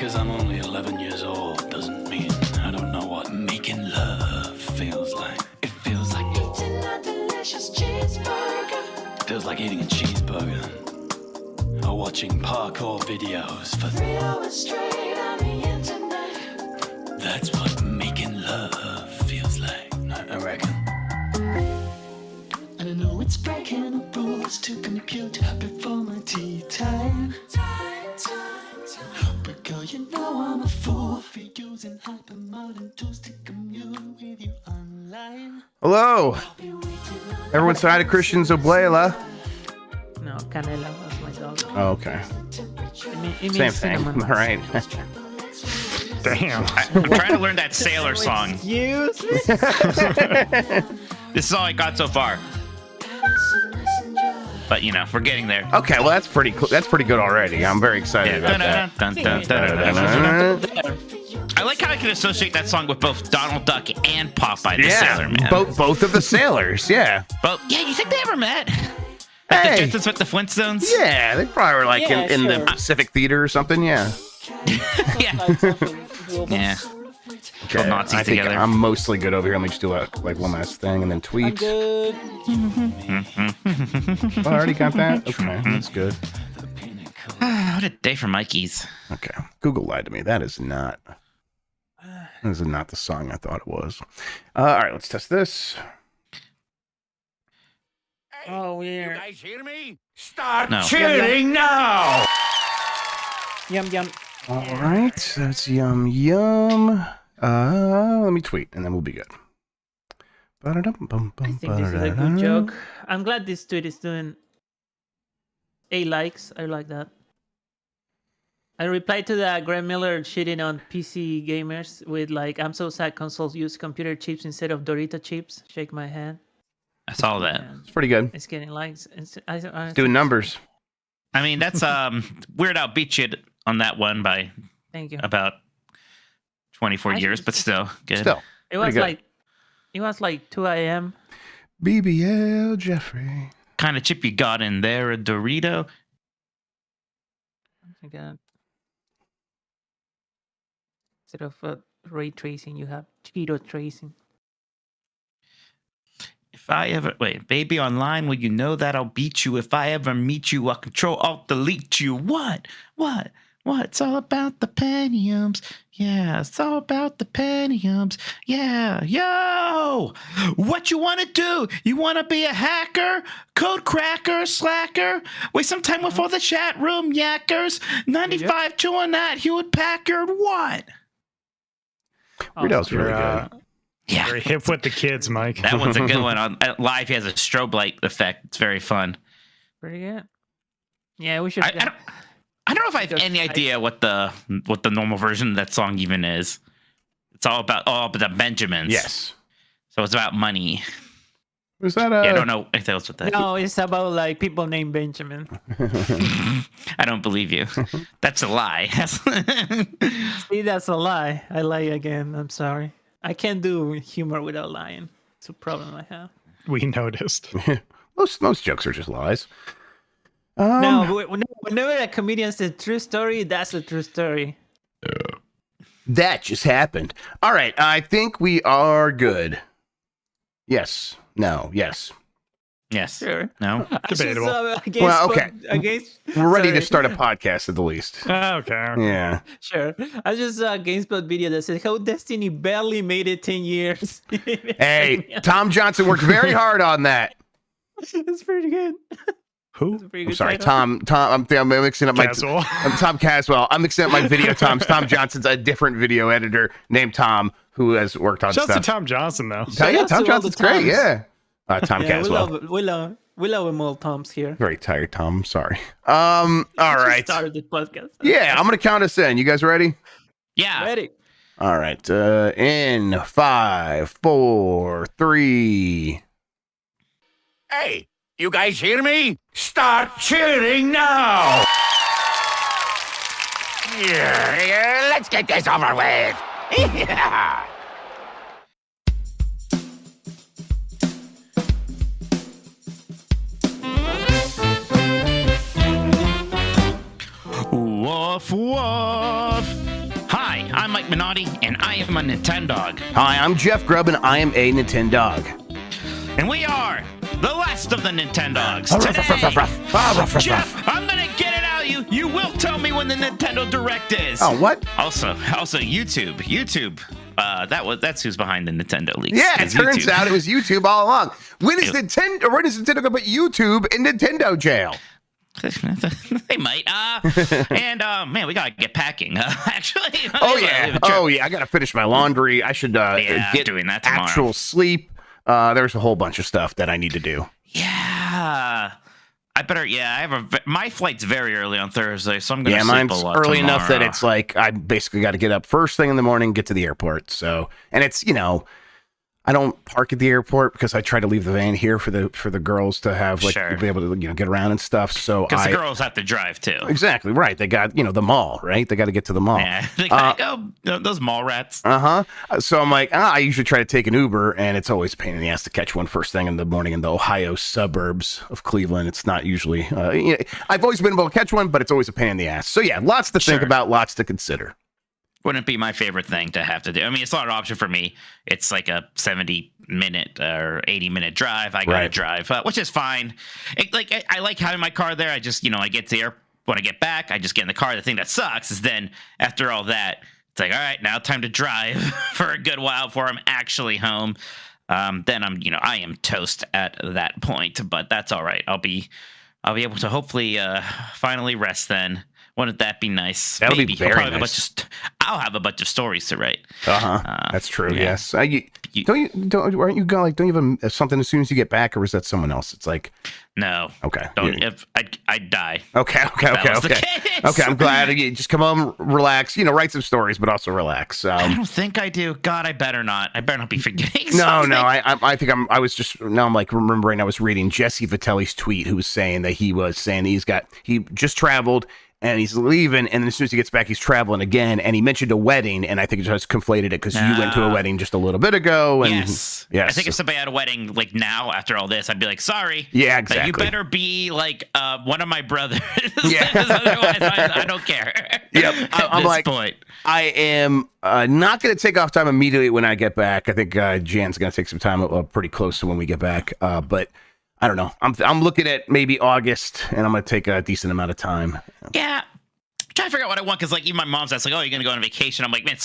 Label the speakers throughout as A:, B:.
A: because I'm only 11 years old doesn't mean I don't know what making love feels like. It feels like eating a delicious cheeseburger. Feels like eating a cheeseburger. Or watching parkour videos for 3 hours straight on the internet. That's what making love feels like, I reckon. And I know it's breaking the rules to compute before my tea time. But girl, you know I'm a fool for using hypermodern tools to commune with you online.
B: Hello, everyone side of Christian Zoblela.
C: No, Canela was my dog.
B: Oh, okay.
C: It
B: Same
C: means
B: thing.
C: cinnamon.
B: All right.
D: Damn. I'm trying to learn that sailor song.
C: Excuse me?
D: This is all I got so far. But, you know, we're getting there.
B: Okay, well that's pretty cool. That's pretty good already. I'm very excited about that.
D: Dun, dun, dun, dun, dun. I like how I can associate that song with both Donald Duck and Popeye the Sailor Man.
B: Both of the sailors. Yeah.
D: But yeah, you think they ever met? Like
B: Hey.
D: the Jetsons with the Flintstones?
B: Yeah, they probably were like
C: Yeah,
B: in the
C: sure.
B: Pacific Theater or something. Yeah.
D: Yeah. Yeah. Killed Nazis
B: I think
D: together.
B: I'm mostly good over here. Let me just do like one last thing and then
C: I'm
B: tweets.
C: good.
B: Oh, I already got that. Okay, that's good.
D: What a day for Mikey's.
B: Okay, Google lied to me. That is not the song I thought it was. All right, let's test this.
C: Oh, weird.
E: Guys hear me? Start
D: No.
E: cheering now!
C: Yum, yum.
B: All right, that's yum yum. Let me tweet and then we'll be good.
C: I think this is a good joke. I'm glad this tweet is doing 8 likes. I like that. I replied to that Graham Miller shitting on PC gamers with like, I'm so sad consoles use computer chips instead of Dorito chips. Shake my hand.
D: I saw that.
C: And
B: It's pretty good.
C: it's getting likes. It's
B: Doing numbers.
D: I mean, that's Weird Al beat you on that one by
C: Thank you.
D: about 24
C: I
D: years,
C: should-
D: but still good.
B: Still.
C: It
B: pretty
C: was
B: good.
C: like 2 a.m.
B: BBL Jeffrey.
D: Kind of chip you got in there, a Dorito.
C: I got instead of ray tracing, you have Cheeto tracing.
D: If I ever baby online, well, you know that I'll beat you. If I ever meet you, I'll control alt delete you. What? It's all about the Pentiums. Yeah, it's all about the Pentiums. Yeah, yo! What you want to do? You want to be a hacker? Code cracker, slacker? Waste some time with all the chat room yackers? 95 chewing that Hewlett Packard? What?
B: Weird Al's really good.
D: Yeah,
F: Very hip with the kids, Mike.
D: that one's a good one. On live, he has a strobe light effect. It's very fun.
C: Pretty good. Yeah, we should.
D: I don't know if I have any idea what the normal version of that song even is. It's all about the Benjamins.
B: Yes.
D: So it's about money.
B: Was that
D: Yeah, I don't know anything else with that.
C: No, it's about like people named Benjamin.
D: I don't believe you. That's a lie.
C: See, that's a lie. I lie again. I'm sorry. I can't do humor without lying. It's a problem I have.
F: We noticed.
B: most jokes are just lies.
C: No, whenever a comedian says true story, that's a true story.
B: That just happened. All right, I think we are good. Yes. No. Yes.
D: Yes.
C: Sure.
D: No.
F: Debatable.
B: Well, okay. We're ready to
C: sorry.
B: start a podcast at the least.
F: Okay.
B: Yeah.
C: Sure. I just saw a GameSpot video that said how Destiny barely made it 10 years.
B: Hey, Tom Johnson worked very hard on that.
C: It's pretty good.
F: Who?
C: It's a pretty
B: I'm
C: good
B: sorry,
C: title.
B: Tom. I'm mixing up my.
F: Caswell.
B: I'm Tom Caswell. I'm mixing up my video. Tom Johnson's a different video editor named Tom who has worked on
F: Shouts to
B: stuff.
F: Tom Johnson, though.
B: Tell you,
C: Shout out
B: Tom
C: to all
B: Johnson's
C: the
B: great.
C: Toms.
B: Yeah. Tom
C: Yeah,
B: Caswell.
C: we love him all Toms here.
B: Very tired, Tom. I'm sorry. All right.
C: Started this podcast.
B: Yeah, I'm gonna count us in. You guys ready?
D: Yeah.
C: Ready.
B: All right. In 5, 4, 3.
E: Hey, you guys hear me? Start cheering now! Yeah, let's get this over with. Yeah.
D: Woof woof. Minotti, and I am a Nintendog.
B: Hi, I'm Jeff Grubb, and I am a Nintendog.
D: And we are the last of the Nintendogs. Today, Jeff, I'm gonna get it out of you. You will tell me when the Nintendo Direct is.
B: Oh, what?
D: Also, YouTube. That's who's behind the Nintendo leaks.
B: Yeah, it
D: is
B: turns
D: YouTube.
B: out it was YouTube all along. When is Nintendo going to put YouTube in Nintendo jail?
D: They might. Man, we gotta get packing. Actually.
B: Oh yeah. I gotta finish my laundry. I should get
D: doing that tomorrow.
B: actual sleep. There's a whole bunch of stuff that I need to do.
D: Yeah. I better. Yeah, my flight's very early on Thursday, so I'm gonna sleep
B: mine's
D: a lot
B: early
D: tomorrow.
B: enough that it's like I basically got to get up first thing in the morning, get to the airport. So, and it's I don't park at the airport because I try to leave the van here for the girls to have to be able to get around and stuff. So
D: because the girls have to drive too.
B: Exactly right. They got the mall, right? They got to get to the mall.
D: Yeah, they gotta go. Those mall rats.
B: So I'm like, I usually try to take an Uber, and it's always a pain in the ass to catch one first thing in the morning in the Ohio suburbs of Cleveland. It's not usually. I've always been able to catch one, but it's always a pain in the ass. So yeah, lots to think about, lots to consider.
D: Wouldn't be my favorite thing to have to do. I mean, it's not an option for me. It's like a 70-minute or 80-minute drive. I gotta drive, which is fine. I like having my car there. I just, I get there when I get back. I just get in the car. The thing that sucks is then after all that, it's like, all right, now time to drive for a good while before I'm actually home. Then I am toast at that point. But that's all right. I'll be able to hopefully finally rest then. Wouldn't that be nice?
B: That'll be very nice.
D: I'll have a bunch of stories to write.
B: That's true.
D: Yeah.
B: Yes. Aren't you going? Don't you have something as soon as you get back, or is that someone else? It's like
D: no.
B: Okay.
D: If I'd die.
B: Okay. Okay. I'm glad you just come home, relax. Write some stories, but also relax.
D: I don't think I do. God, I better not. I better not be forgetting.
B: No.
D: Something.
B: I think I was just now. I'm like remembering. I was reading Jesse Vitelli's tweet, who was saying that he just traveled. And he's leaving, and then as soon as he gets back, he's traveling again. And he mentioned a wedding, and I think it just conflated it because you went to a wedding just a little bit ago. And
D: yes. I think if somebody had a wedding like now after all this, I'd be like, sorry.
B: Yeah, exactly.
D: You better be like one of my brothers.
B: Yeah.
D: Otherwise, I don't care.
B: Yep. I'm like, point. I am not going to take off time immediately when I get back. I think Jan's going to take some time pretty close to when we get back. But I don't know. I'm looking at maybe August, and I'm going to take a decent amount of time.
D: Yeah. I'm trying to figure out what I want, because even my mom's asked, oh, you're going to go on a vacation. I'm like, man,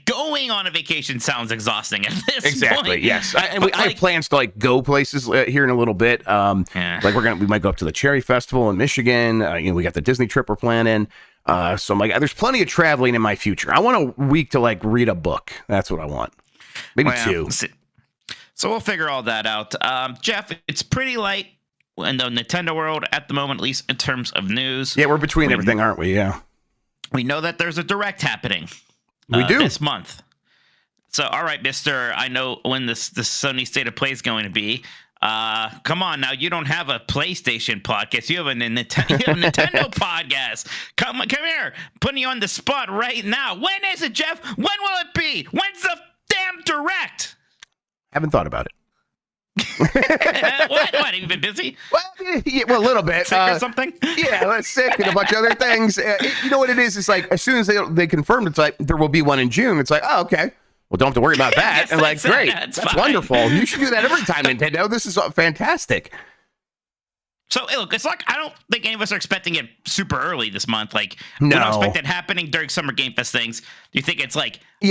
D: going on a vacation sounds exciting at this
B: Exactly,
D: point.
B: yes. I have plans to go places here in a little bit. We might go up to the Cherry Festival in Michigan. We got the Disney trip we're planning. So I'm like, there's plenty of traveling in my future. I want a week to read a book. That's what I want. Maybe two.
D: So we'll figure all that out. Jeff, it's pretty light in the Nintendo world at the moment, at least in terms of news.
B: Yeah, we're between everything, aren't we? Yeah.
D: We know that there's a Direct happening.
B: We do.
D: This month. So, all right, mister, I know when this Sony State of Play is going to be. Come on now, you don't have a PlayStation podcast. You have a Nintendo podcast. Come here. Putting you on the spot right now. When is it, Jeff? When will it be? When's the damn Direct?
B: Haven't thought about it.
D: What? Have you been busy?
B: Well, a little bit.
D: Sick or something?
B: Yeah, sick and a bunch of other things. You know what it is? It's like as soon as they confirmed, it's like there will be one in June. It's like, oh, okay. Well, don't have to worry about that. And great, that's wonderful. You should do that every time, Nintendo. This is fantastic.
D: So, look, it's like I don't think any of us are expecting it super early this month. We
B: No.
D: don't expect it happening during Summer Game Fest things. Do you think it's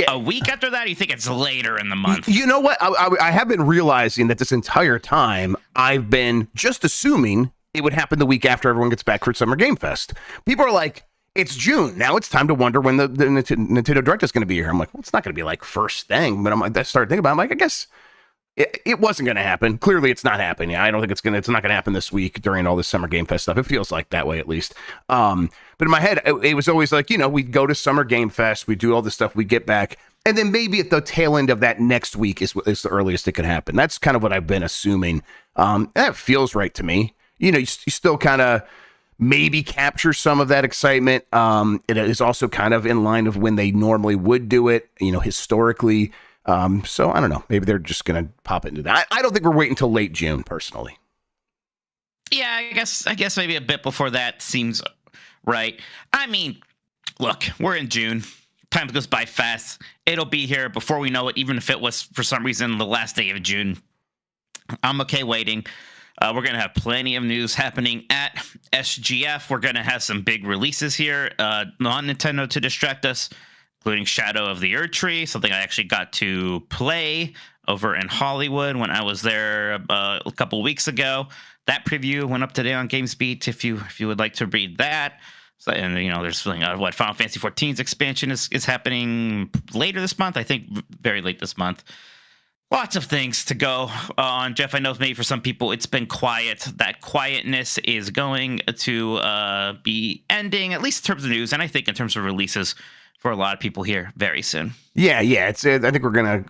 D: a week after that? Or do you think it's later in the month?
B: You know what? I have been realizing that this entire time I've been just assuming it would happen the week after everyone gets back for Summer Game Fest. People are like, it's June. Now it's time to wonder when the Nintendo Direct is going to be here. I'm like, well, it's not going to be first thing. But I started thinking about it. I'm like, I guess it wasn't going to happen. Clearly, it's not happening. I don't think it's not going to happen this week during all this Summer Game Fest stuff. It feels like that way, at least. But in my head, it was always we'd go to Summer Game Fest, we do all this stuff, we get back, and then maybe at the tail end of that next week is the earliest it could happen. That's kind of what I've been assuming. That feels right to me. You still kind of maybe capture some of that excitement. It is also kind of in line of when they normally would do it, historically. So I don't know. Maybe they're just going to pop into that. I don't think we're waiting until late June, personally.
D: Yeah, I guess maybe a bit before that seems right. I mean, look, we're in June. time goes by fast. It'll be here before we know it, even if it was for some reason the last day of June. I'm okay waiting. We're going to have plenty of news happening at SGF. We're going to have some big releases here, non-Nintendo to distract us, including Shadow of the Erd Tree, something I actually got to play over in Hollywood when I was there a couple weeks ago. That preview went up today on GamesBeat if you would like to read that. So, and there's Final Fantasy XIV's expansion is happening later this month. I think very late this month. Lots of things to go on. Jeff, I know maybe for some people it's been quiet. That quietness is going to be ending, at least in terms of news, and I think in terms of releases for a lot of people here very soon.
B: Yeah. It's. I think we're gonna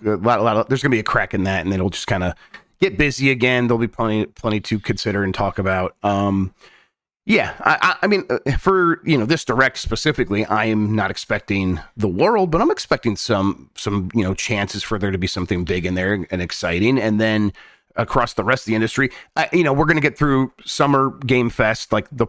B: there's gonna be a crack in that, and then it'll just kind of get busy again. There'll be plenty to consider and talk about. Yeah, I mean, for this direct specifically, I am not expecting the world, but I'm expecting some chances for there to be something big in there and exciting, and then across the rest of the industry, we're gonna get through Summer Game Fest, like the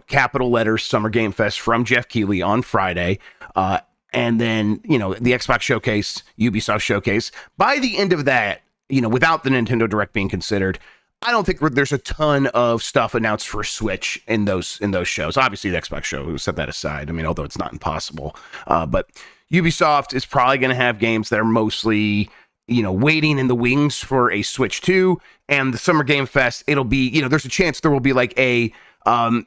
B: capital letters Summer Game Fest from Jeff Keighley on Friday, and then the Xbox Showcase, Ubisoft Showcase. By the end of that, without the Nintendo Direct being considered, I don't think there's a ton of stuff announced for Switch in those shows. Obviously, the Xbox show, set that aside. I mean, although it's not impossible, but Ubisoft is probably going to have games that are mostly, waiting in the wings for a Switch 2. And the Summer Game Fest, it'll be, there's a chance there will be like a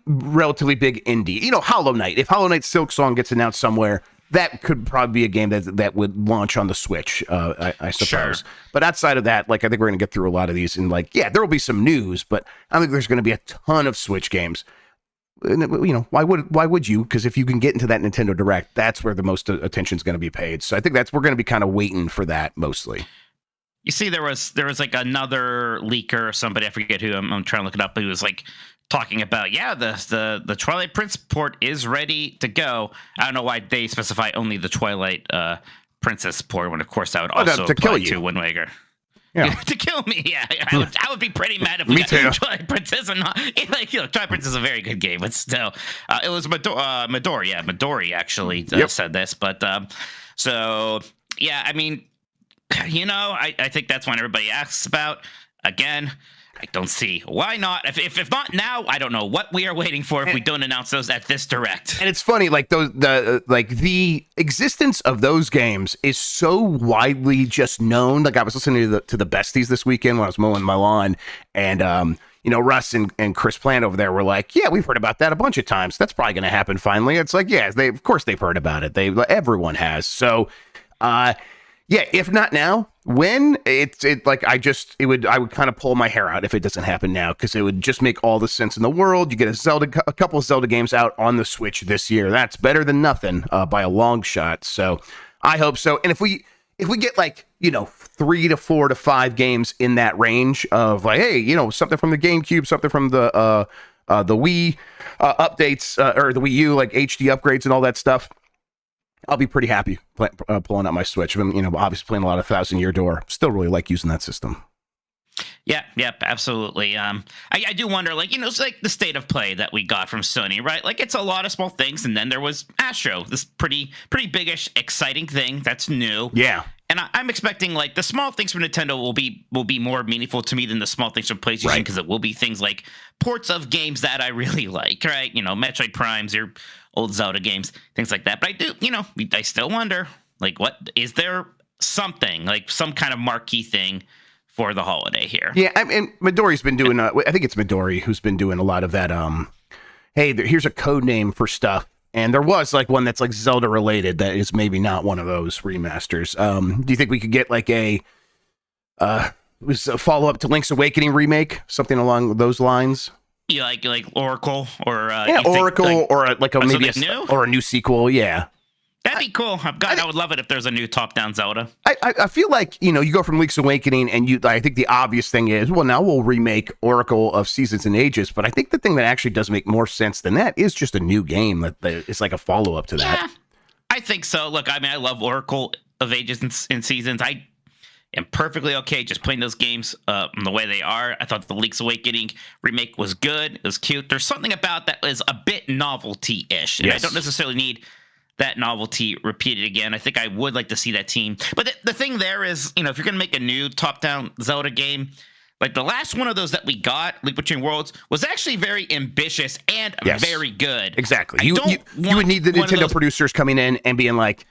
B: relatively big indie. Hollow Knight. If Hollow Knight Silk Song gets announced somewhere, that could probably be a game that would launch on the Switch, I suppose. Sure. But outside of that, I think we're going to get through a lot of these, and there will be some news, but I think there's going to be a ton of Switch games. Why would you? Because if you can get into that Nintendo Direct, that's where the most attention is going to be paid. So I think we're going to be kind of waiting for that mostly.
D: You see, there was like another leaker or somebody, I forget who, I'm trying to look it up, but he was like talking about, the Twilight Prince port is ready to go. I don't know why they specify only the Twilight Princess port, when of course that would also apply to Wind Waker. Yeah. To kill me, yeah. I would be pretty mad if we got Twilight Princess and not Twilight Princess is a very good game, but still, it was Midori actually said this, but so yeah, I mean, I think that's one everybody asks about. Again, I don't see why not. If not now, I don't know what we are waiting for if we don't announce those at this Direct.
B: And it's funny, the existence of those games is so widely just known. I was listening to the Besties this weekend when I was mowing my lawn, and Russ and Chris Plant over there were like, "Yeah, we've heard about that a bunch of times. That's probably going to happen finally." It's like, yeah, of course they've heard about it. Everyone has. So, yeah, if not now, when I would kind of pull my hair out if it doesn't happen now, because it would just make all the sense in the world. You get a couple of Zelda games out on the Switch this year. That's better than nothing by a long shot. So I hope so. And if we get 3 to 4 to 5 games in that range of something from the GameCube, something from the Wii updates or the Wii U, like HD upgrades and all that stuff, I'll be pretty happy pulling out my Switch. I've been, obviously playing a lot of 1000 Year Door. Still really like using that system.
D: Yeah, absolutely. I do wonder, it's like the state of play that we got from Sony, right? It's a lot of small things, and then there was Astro, this pretty biggish, exciting thing that's new.
B: Yeah.
D: And I'm expecting the small things from Nintendo will be more meaningful to me than the small things from PlayStation, because it will be things like ports of games that I really like, right? Metroid Primes, your old Zelda games, things like that. But I do, I still wonder, what is there something some kind of marquee thing for the holiday here?
B: Yeah, and Midori's been doing. I think it's Midori who's been doing a lot of that. Hey, here's a code name for stuff. And there was one that's Zelda related that is maybe not one of those remasters. Do you think we could get a follow up to Link's Awakening remake, something along those lines?
D: Yeah, like Oracle or
B: Oracle or maybe a new sequel. Yeah,
D: that'd be cool. I would love it if there's a new top down Zelda.
B: I feel like you go from Link's Awakening and I think the obvious thing is, well, now we'll remake Oracle of Seasons and Ages, but I think the thing that actually does make more sense than that is just a new game that is like a follow up to that.
D: Yeah, I think so. Look, I love Oracle of Ages and Seasons. I am perfectly okay just playing those games the way they are. I thought the Link's Awakening remake was good. It was cute. There's something about that was a bit novelty-ish, and I don't necessarily need that novelty repeated again. I think I would like to see that team. But the thing there is, if you're going to make a new top-down Zelda game, like the last one of those that we got, Link Between Worlds, was actually very ambitious and very good.
B: Exactly. You would need the Nintendo producers coming in and being like,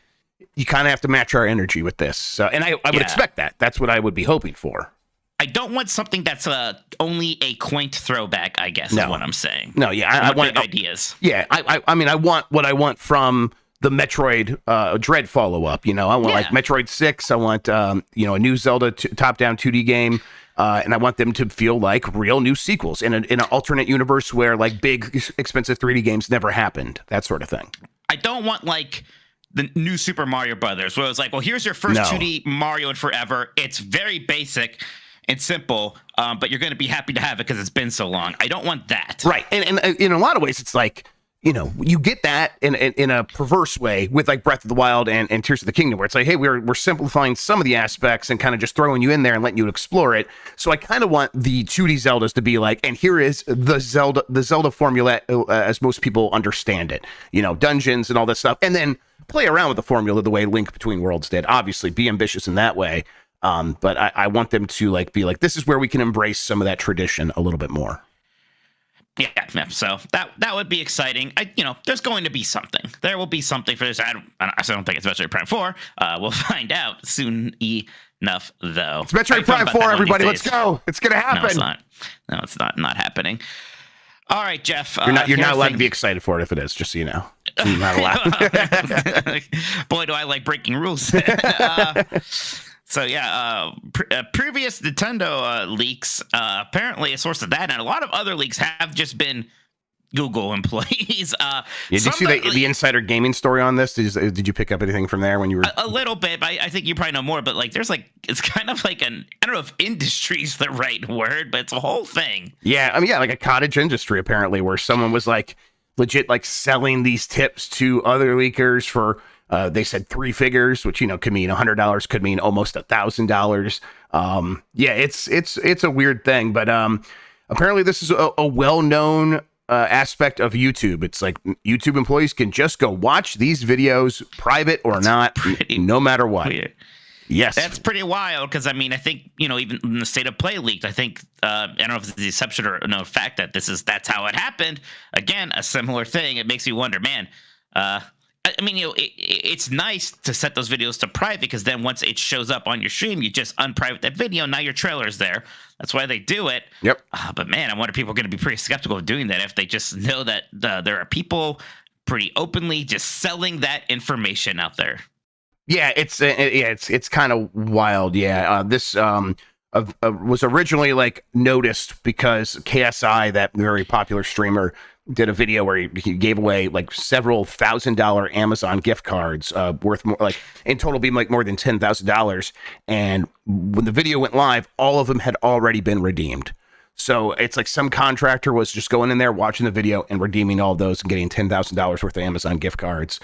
B: you kind of have to match our energy with this. So, and I would expect that. That's what I would be hoping for.
D: I don't want something that's only a quaint throwback, I guess, is what I'm saying.
B: No, yeah. I want
D: big ideas.
B: Yeah, I mean, I want what I want from the Metroid Dread follow-up. I want like Metroid 6. I want, a new Zelda top-down 2D game. And I want them to feel like real new sequels in an alternate universe where like big, expensive 3D games never happened. That sort of thing.
D: I don't want like the new Super Mario Brothers, where it's like, well, here's your first 2D Mario in forever. It's very basic and simple, but you're going to be happy to have it because it's been so long. I don't want that.
B: Right. And in a lot of ways, it's like, you get that in a perverse way with like Breath of the Wild and Tears of the Kingdom, where it's like, hey, we're simplifying some of the aspects and kind of just throwing you in there and letting you explore it. So I kind of want the 2D Zeldas to be like, and here is the Zelda formula as most people understand it, dungeons and all this stuff, and then play around with the formula the way Link Between Worlds did. Obviously, be ambitious in that way, but I want them to like be like, this is where we can embrace some of that tradition a little bit more.
D: Yeah, so that would be exciting. There's going to be something. There will be something for this. I don't think it's Metroid Prime 4. We'll find out soon enough, though.
B: It's Metroid Prime 4, everybody. Let's go. It's going to happen.
D: No, it's not happening. All right, Jeff.
B: You're not allowed to be excited for it if it is, just so you know. You're not allowed.
D: Boy, do I like breaking rules. So yeah, previous Nintendo leaks, apparently a source of that, and a lot of other leaks have just been Google employees.
B: Did you see the insider gaming story on this? Did you pick up anything from there when you were
D: a little bit? But I think you probably know more. But like, there's like, it's kind of like I don't know if industry is the right word, but it's a whole thing.
B: Yeah, I mean, like a cottage industry apparently, where someone was like legit like selling these tips to other leakers for. They said 3 figures, which could mean $100, could mean almost $1,000. Yeah, it's a weird thing, but apparently this is a well-known aspect of YouTube. It's like YouTube employees can just go watch these videos, private or not, no matter what.
D: Weird.
B: Yes,
D: that's pretty wild. Because I mean, I think even in the State of Play leaked, I think I don't know if it's the exception or no fact that that's how it happened. Again, a similar thing. It makes me wonder, man. I mean, it's nice to set those videos to private because then once it shows up on your stream, you just unprivate that video. Now your trailer's there. That's why they do it.
B: Yep.
D: But man, I wonder if people are going to be pretty skeptical of doing that if they just know that there are people pretty openly just selling that information out there.
B: Yeah, it's kind of wild. Yeah, this was originally like noticed because KSI, that very popular streamer, did a video where he gave away like several $1,000 Amazon gift cards worth more, like in total being like more than $10,000. And when the video went live, all of them had already been redeemed. So it's like some contractor was just going in there, watching the video and redeeming all those and getting $10,000 worth of Amazon gift cards.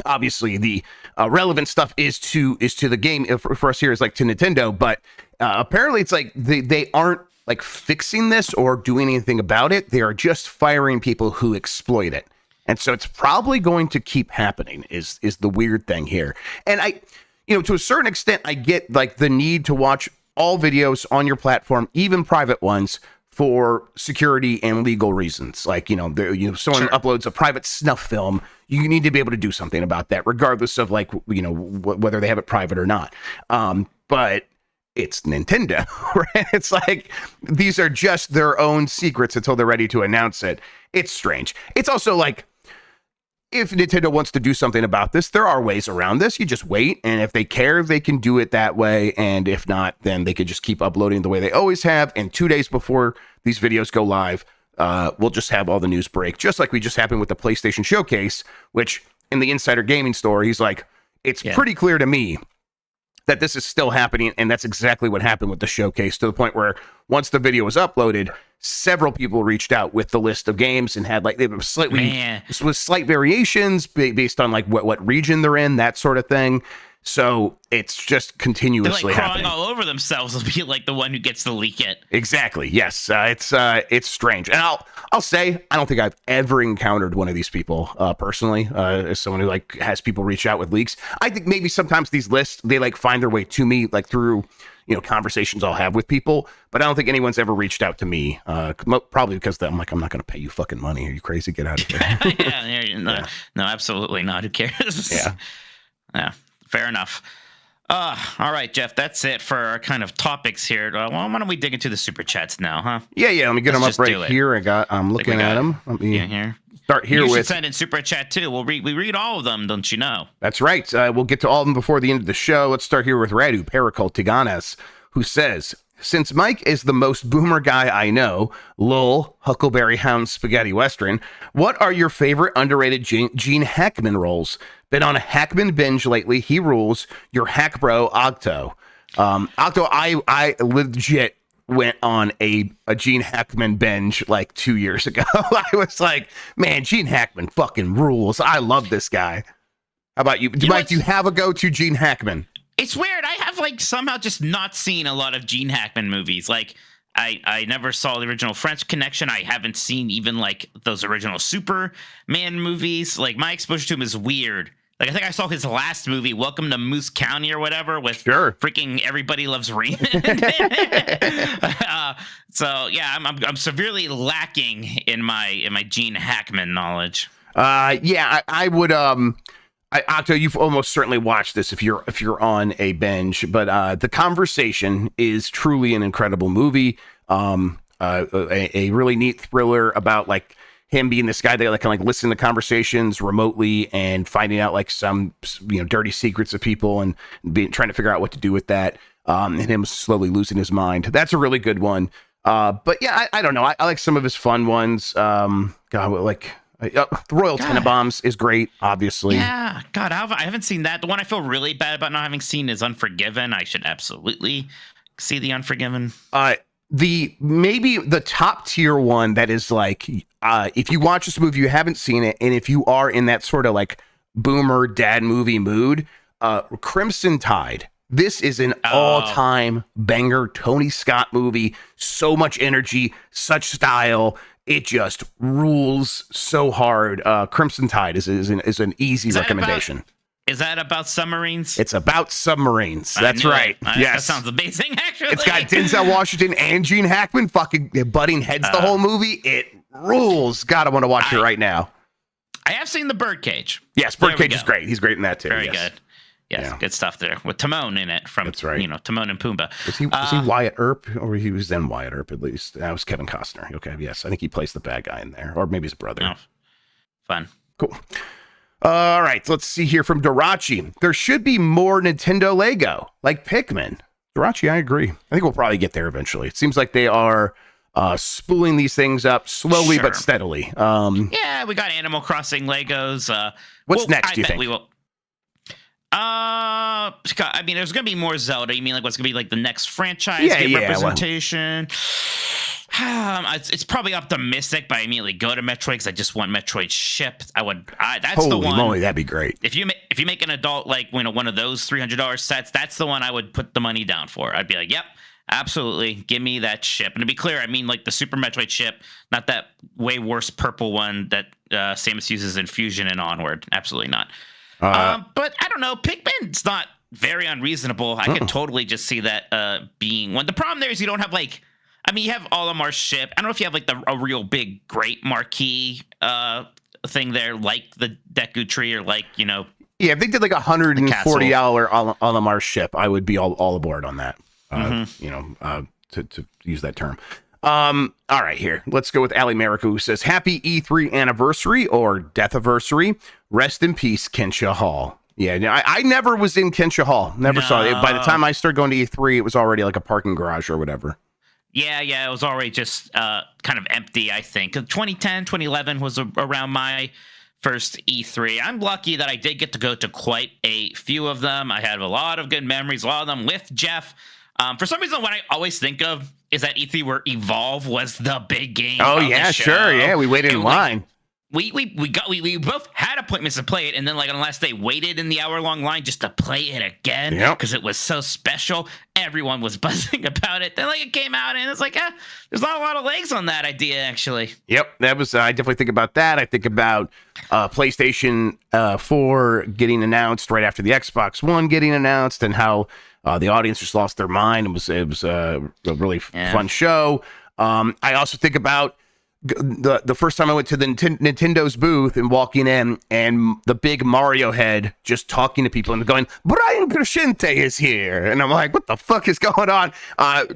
B: Obviously the relevant stuff is to the game for us here is like to Nintendo, but apparently it's like they aren't like fixing this or doing anything about it. They are just firing people who exploit it. And so it's probably going to keep happening is the weird thing here. And I, to a certain extent, I get like the need to watch all videos on your platform, even private ones, for security and legal reasons. Like, someone uploads a private snuff film, you need to be able to do something about that, regardless of like, whether they have it private or not. But it's Nintendo, right? It's like, these are just their own secrets until they're ready to announce it. It's strange. It's also like, if Nintendo wants to do something about this, there are ways around this. You just wait, and if they care, they can do it that way. And if not, then they could just keep uploading the way they always have. And 2 days before these videos go live, we'll just have all the news break, just like we just happened with the PlayStation Showcase, which in the Insider Gaming story, he's like, it's pretty clear to me that this is still happening, and that's exactly what happened with the showcase, to the point where once the video was uploaded, several people reached out with the list of games and had like they were slight variations based on like what region they're in, that sort of thing. So it's just
D: They're
B: continuously
D: like crawling
B: happening.
D: all over themselves will be like the one who gets to leak it.
B: Exactly. Yes. It's strange. And I'll say I don't think I've ever encountered one of these people personally, as someone who like has people reach out with leaks. I think maybe sometimes these lists, they like find their way to me like through, conversations I'll have with people, but I don't think anyone's ever reached out to me. Probably because I'm like, I'm not going to pay you fucking money. Are you crazy? Get out of here.
D: No, absolutely not. Who cares? Yeah. Fair enough. All right, Jeff, that's it for our kind of topics here. Well, why don't we dig into the super chats now, huh?
B: Yeah. Let me get them up right here. I'm looking at them. Let me
D: here.
B: Start here
D: you
B: with.
D: should send in super chat too. We read all of them, don't you know?
B: That's right. We'll get to all of them before the end of the show. Let's start here with Radu Pericol Tiganes, who says, since Mike is the most boomer guy I know, lol, Huckleberry Hound Spaghetti Western, what are your favorite underrated Gene Hackman roles? Been on a Hackman binge lately. He rules. Your hack bro, Octo. Octo, I legit went on a Gene Hackman binge like 2 years ago. I was like, man, Gene Hackman fucking rules. I love this guy. How about you? Mike, do you have a go-to Gene Hackman?
D: It's weird. I have like somehow just not seen a lot of Gene Hackman movies. Like I never saw the original French Connection. I haven't seen even like those original Superman movies. Like my exposure to him is weird. Like I think I saw his last movie, Welcome to Moose County or whatever, with freaking Everybody Loves Raymond. So yeah, I'm severely lacking in my Gene Hackman knowledge.
B: I would Octo, you've almost certainly watched this if you're on a binge, but The Conversation is truly an incredible movie. A really neat thriller about like him being this guy that like can like listen to conversations remotely and finding out like some dirty secrets of people and trying to figure out what to do with that. And him slowly losing his mind. That's a really good one. But yeah, I don't know. I like some of his fun ones. The Royal Tenenbaums is great, obviously.
D: Yeah, God, I haven't seen that. The one I feel really bad about not having seen is Unforgiven. I should absolutely see The Unforgiven.
B: Maybe the top tier one that is like, if you watch this movie, you haven't seen it, and if you are in that sort of like boomer dad movie mood, Crimson Tide. This is an all-time banger Tony Scott movie. So much energy, such style. It just rules so hard. Crimson Tide is an easy recommendation.
D: Is that about submarines?
B: It's about submarines. That's right. Yes.
D: That sounds amazing, actually.
B: It's got Denzel Washington and Gene Hackman fucking butting heads the whole movie. It rules. God, I want to watch it right now.
D: I have seen The Birdcage.
B: Yes, Birdcage is great. He's great in that too.
D: Very good. Yes, good stuff there with Timon in it from Timon and Pumbaa.
B: Was he Wyatt Earp, or he was then Wyatt Earp at least? That was Kevin Costner. Okay, yes, I think he plays the bad guy in there, or maybe his brother.
D: Oh, fun,
B: cool. All right, let's see here from Dorachi. There should be more Nintendo Lego like Pikmin. Dorachi, I agree. I think we'll probably get there eventually. It seems like they are spooling these things up slowly but steadily.
D: Yeah, we got Animal Crossing Legos.
B: What's next? Do you think?
D: We will. I mean, there's gonna be more Zelda. You mean like what's gonna be like the next franchise representation? It's probably optimistic, but I immediately go to Metroid because I just want Metroid shipped. That's
B: Holy
D: the one.
B: Moly, that'd be great.
D: If you make an adult like one of those $300 sets, that's the one I would put the money down for. I'd be like, yep, absolutely, give me that ship. And to be clear, I mean like the Super Metroid ship, not that way worse purple one that Samus uses in Fusion and Onward. Absolutely not. But I don't know. Pikmin's not very unreasonable. I could totally just see that being one. The problem there is you don't have like, I mean, you have Olimar's ship. I don't know if you have like a real big, great marquee thing there, like the Deku Tree or like,
B: Yeah, if they did like $140 Olimar ship, I would be all aboard on that. To use that term. All right, here. Let's go with Ali Marika, who says, Happy E3 anniversary or deathiversary. Rest in peace, Kensha Hall. Yeah, I never was in Kensha Hall. Never saw it. By the time I started going to E3, it was already like a parking garage or whatever.
D: Yeah, it was already just kind of empty, I think. 2010, 2011 was around my first E3. I'm lucky that I did get to go to quite a few of them. I had a lot of good memories, a lot of them with Jeff. For some reason, what I always think of is that E3 where Evolve was the big game.
B: Oh, yeah, sure. Yeah, we waited in line.
D: we both had appointments to play it, and then like on the last day waited in the hour-long line just to play it again because it was so special. Everyone was buzzing about it. Then like it came out and it's like, there's not a lot of legs on that idea actually.
B: Yep, that was. I definitely think about that. I think about PlayStation 4 getting announced right after the Xbox One getting announced, and how the audience just lost their mind. It was a really fun show. I also think about the first time I went to the Nintendo's booth and walking in, and the big Mario head just talking to people and going, Brian Crescente is here. And I'm like, what the fuck is going on?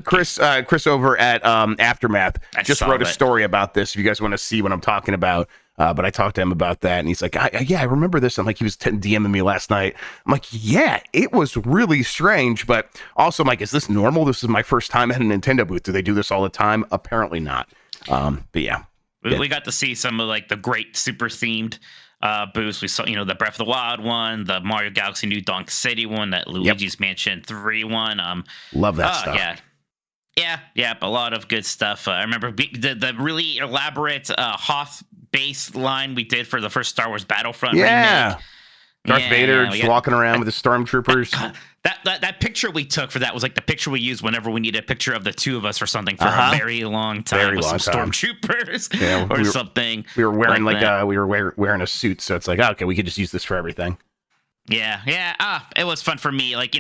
B: Chris over at Aftermath just wrote a story about this if you guys want to see what I'm talking about. But I talked to him about that, and he's like, yeah, I remember this. I'm like, he was DMing me last night. I'm like, yeah, it was really strange. But also, I'm like, is this normal? This is my first time at a Nintendo booth. Do they do this all the time? Apparently not. But yeah.
D: We got to see some of like the great super themed booths. We saw, the Breath of the Wild one, the Mario Galaxy New Donk City one, that Luigi's Mansion 3 one.
B: Love that stuff.
D: Yeah, a lot of good stuff. I remember the really elaborate Hoth base line we did for the first Star Wars Battlefront remake.
B: Darth Vader just walking around with the stormtroopers.
D: That picture we took for that was like the picture we used whenever we need a picture of the two of us or something for a very long time with some stormtroopers or something.
B: We were wearing we were wearing a suit, so it's like, okay, we could just use this for everything.
D: Yeah. It was fun for me. Like,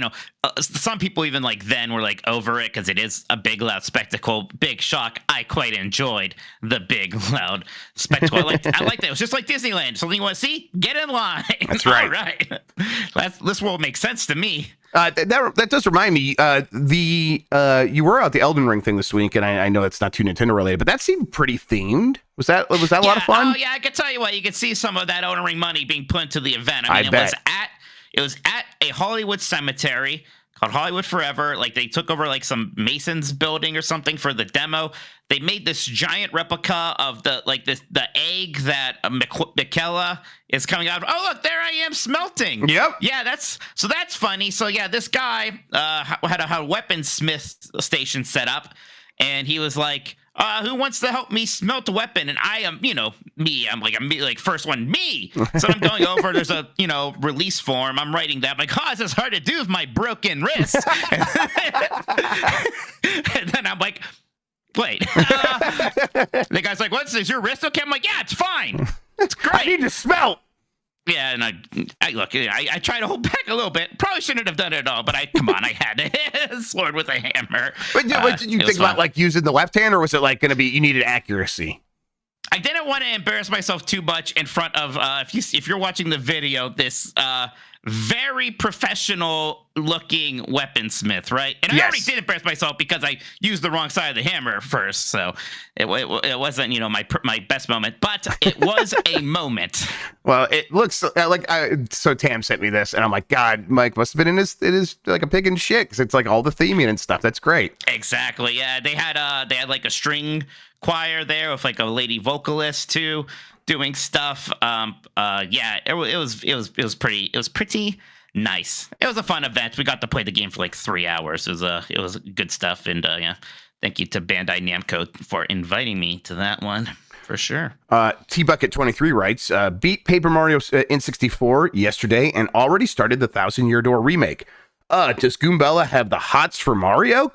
D: some people even like then were like over it because it is a big, loud spectacle. Big shock. I quite enjoyed the big, loud spectacle. I liked that. It was just like Disneyland. Something you want to see? Get in line.
B: That's right.
D: All right. This world makes sense to me.
B: That does remind me. You were out the Elden Ring thing this week, and I know it's not too Nintendo related, but that seemed pretty themed. Was that a lot of fun?
D: Oh yeah, I can tell you what. You could see some of that Elden Ring money being put into the event. I mean, it was at a Hollywood cemetery called Hollywood Forever. Like they took over like some Masons building or something for the demo. They made this giant replica of the egg that Michaela is coming out of. Oh, look, there I am smelting.
B: Yep.
D: Yeah, that's funny. So yeah, this guy had a weaponsmith station set up, and he was like, who wants to help me smelt a weapon? And I am, me. I'm like first one, me. So I'm going over. There's a, release form. I'm writing that. I'm like, this is hard to do with my broken wrist. And then I'm like, wait. The guy's like, is your wrist okay? I'm like, yeah, it's fine. It's great.
B: I need to smelt.
D: Yeah, and I try to hold back a little bit. Probably shouldn't have done it at all, but I had to hit a sword with a hammer.
B: But did you think about like using the left hand, or was it like going to be you needed accuracy?
D: I didn't want to embarrass myself too much in front of if you're watching the video, this very professional looking weaponsmith, right? And I already did embarrass myself because I used the wrong side of the hammer first, so it wasn't my best moment, but it was a moment.
B: Well, it looks like so Tam sent me this, and I'm like, God, Mike must have been it is like a pig in shit because it's like all the theming and stuff. That's great.
D: Exactly. Yeah, they had like a string choir there with like a lady vocalist too, doing stuff. It was pretty nice. It was a fun event. We got to play the game for like 3 hours. It was good stuff. And thank you to Bandai Namco for inviting me to that one for sure.
B: T-Bucket23 writes, beat Paper Mario N64 yesterday and already started the Thousand Year Door remake. Does Goombella have the hots for Mario? ?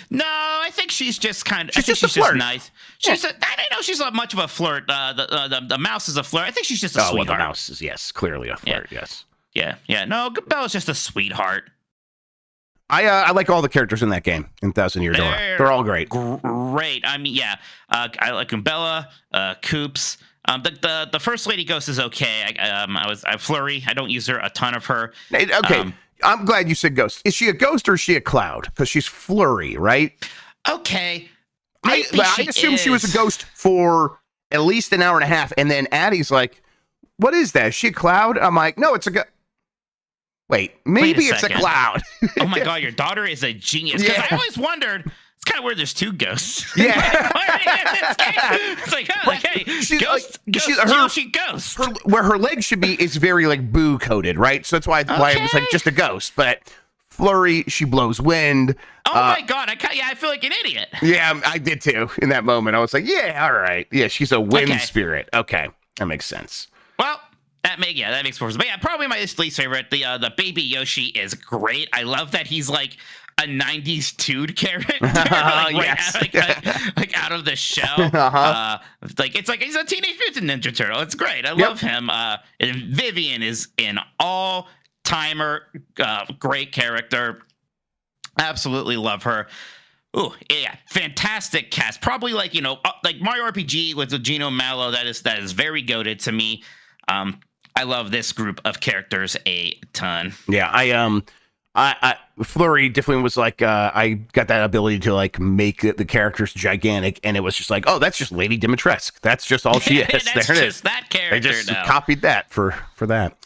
D: No, I think she's just kind of.
B: She's just nice.
D: I don't know. She's not much of a flirt. The mouse is a flirt. I think she's just a sweetheart.
B: Well, the mouse is clearly a flirt. Yes.
D: Yeah. No, Bella's just a sweetheart.
B: I like all the characters in that game in Thousand Year Door. They're all great.
D: Great. I mean, I like Bella, Koops. The first lady ghost is okay. I Flurry. I don't use her a ton of her.
B: Okay. I'm glad you said ghost. Is she a ghost or is she a cloud? Because she's Flurry, right?
D: Okay.
B: I assumed she was a ghost for at least an hour and a half, and then Addie's like, "What is that? Is she a cloud?" I'm like, "No, it's a ghost." Wait, maybe it's a cloud.
D: Oh my God, your daughter is a genius. Because I always wondered. It's kind of weird. There's two ghosts.
B: Yeah.
D: It's like, hey, she ghost.
B: Where her legs should be is very like boo coated, right? So that's why it was like just a ghost. But Flurry, she blows wind.
D: Oh my God, I feel like an idiot.
B: Yeah, I did too. In that moment, I was like, yeah, all right. Yeah, she's a wind
D: Okay.
B: spirit. Okay, that makes sense.
D: Well, that makes more sense. But yeah, probably my least favorite. The baby Yoshi is great. I love that he's like a 90s dude character,
B: Yes.
D: like out of the shell. It's like he's a Teenage Mutant Ninja Turtle. It's great. I love him. And Vivian is an all-timer, great character. Absolutely love her. Oh yeah, fantastic cast. Probably like like Mario RPG with the Gino Mallow. That is very goated to me. I love this group of characters a ton.
B: Yeah, I Flurry definitely was like I got that ability to like make the characters gigantic, and it was just like, oh, that's just Lady Dimitrescu. That's just all she is.
D: That's
B: there it
D: just
B: is.
D: that character.
B: They just
D: now.
B: copied that for that.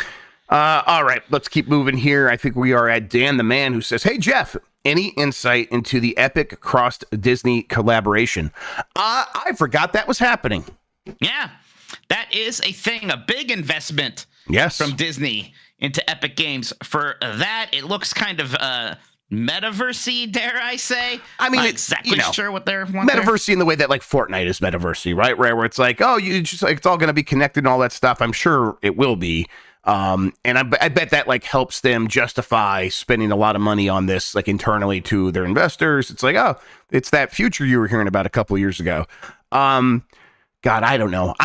B: All right, let's keep moving here. I think we are at Dan the Man, who says, "Hey Jeff, any insight into the epic crossed Disney collaboration?" I forgot that was happening.
D: Yeah, that is a thing. A big investment.
B: Yes,
D: from Disney into Epic Games. For that, it looks kind of metaversey, dare I say?
B: I mean,
D: not exactly sure what they're
B: metaversey in the way that like Fortnite is metaversey, right? Where it's like, oh, you just like it's all going to be connected and all that stuff. I'm sure it will be. And I bet that like helps them justify spending a lot of money on this, like internally to their investors. It's like, oh, it's that future you were hearing about a couple of years ago. God, I don't know.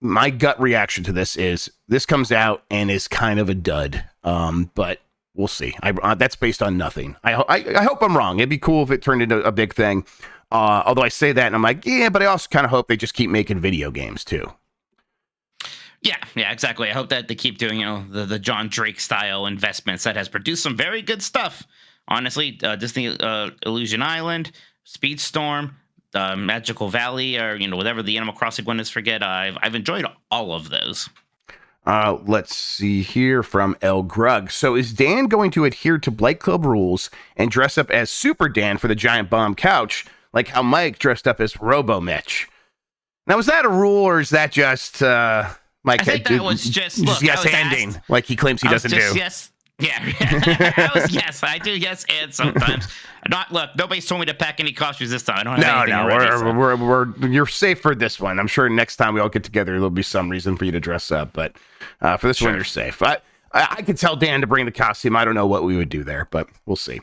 B: My gut reaction to this is this comes out and is kind of a dud. But we'll see. That's based on nothing. I hope I'm wrong. It'd be cool if it turned into a big thing. Although I say that and I'm like, yeah, but I also kind of hope they just keep making video games too.
D: Yeah, exactly. I hope that they keep doing, the John Drake style investments that has produced some very good stuff. Honestly, Disney Illusion Island, Speedstorm, Magical Valley, or whatever the Animal Crossing one is. Forget. I've enjoyed all of those.
B: Let's see here from El Grug. So is Dan going to adhere to Blight Club rules and dress up as Super Dan for the Giant Bomb couch, like how Mike dressed up as Robo Mitch? Now, is that a rule or is that just Mike?
D: I think that was just
B: yes handing, like he claims he doesn't do.
D: Yes. Yeah, I do yes and sometimes. Nobody's told me to pack any costumes this time. I don't have anything already,
B: you're safe for this one. I'm sure next time we all get together, there'll be some reason for you to dress up, but for this one, you're safe. I could tell Dan to bring the costume. I don't know what we would do there, but we'll see.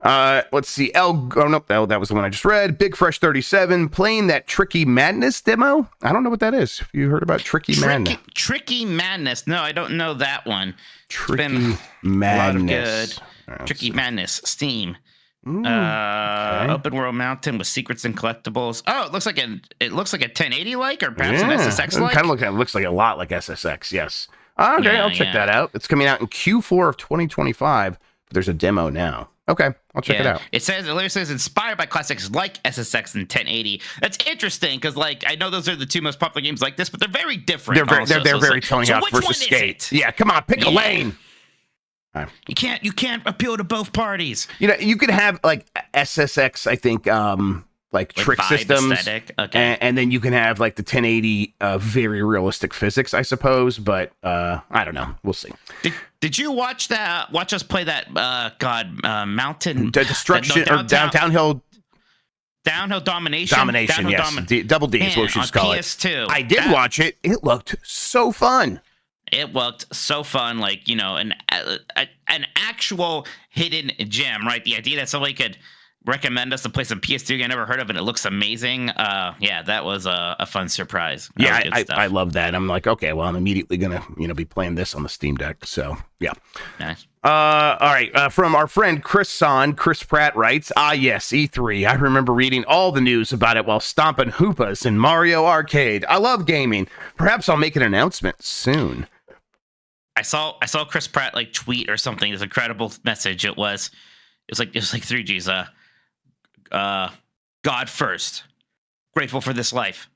B: Let's see. That was the one I just read. Big Fresh 37 playing that Tricky Madness demo. I don't know what that is. You heard about Tricky Madness?
D: Tricky Madness. No, I don't know that one.
B: Tricky Madness.
D: A lot of good. Tricky Madness. Steam.
B: Okay.
D: Open world mountain with secrets and collectibles. Oh, it looks like a 1080 like, or perhaps an SSX like.
B: It looks like a lot like SSX. Yes. Okay, I'll check that out. It's coming out in Q4 of 2025. But there's a demo now. Okay, I'll check it out.
D: It literally says inspired by classics like SSX and 1080. That's interesting because, like, I know those are the two most popular games like this, but they're very different.
B: They're very Tony Hawk versus Skate. Yeah, come on, pick a lane.
D: Right. You can't appeal to both parties.
B: You could have like SSX, I think, like trick systems,
D: okay.
B: and then you can have like the 1080 very realistic physics, I suppose. But I don't know. We'll see.
D: Did you watch us play that? Mountain
B: destruction or downhill
D: domination.
B: Domination, yes. Double D is what you call it.
D: PS2.
B: I did watch it. It looked so fun.
D: It looked so fun, like an actual hidden gem, right? The idea that somebody could recommend us to play some PS2 I never heard of, and it looks amazing. That was a fun surprise.
B: I love that. I'm like, okay, well, I'm immediately gonna be playing this on the Steam Deck. So yeah,
D: nice.
B: All right, from our friend Chris Pratt writes, yes, E3. I remember reading all the news about it while stomping hoopas in Mario Arcade. I love gaming. Perhaps I'll make an announcement soon.
D: I saw Chris Pratt like tweet or something. This incredible message. It was like 3G's. God first. Grateful for this life.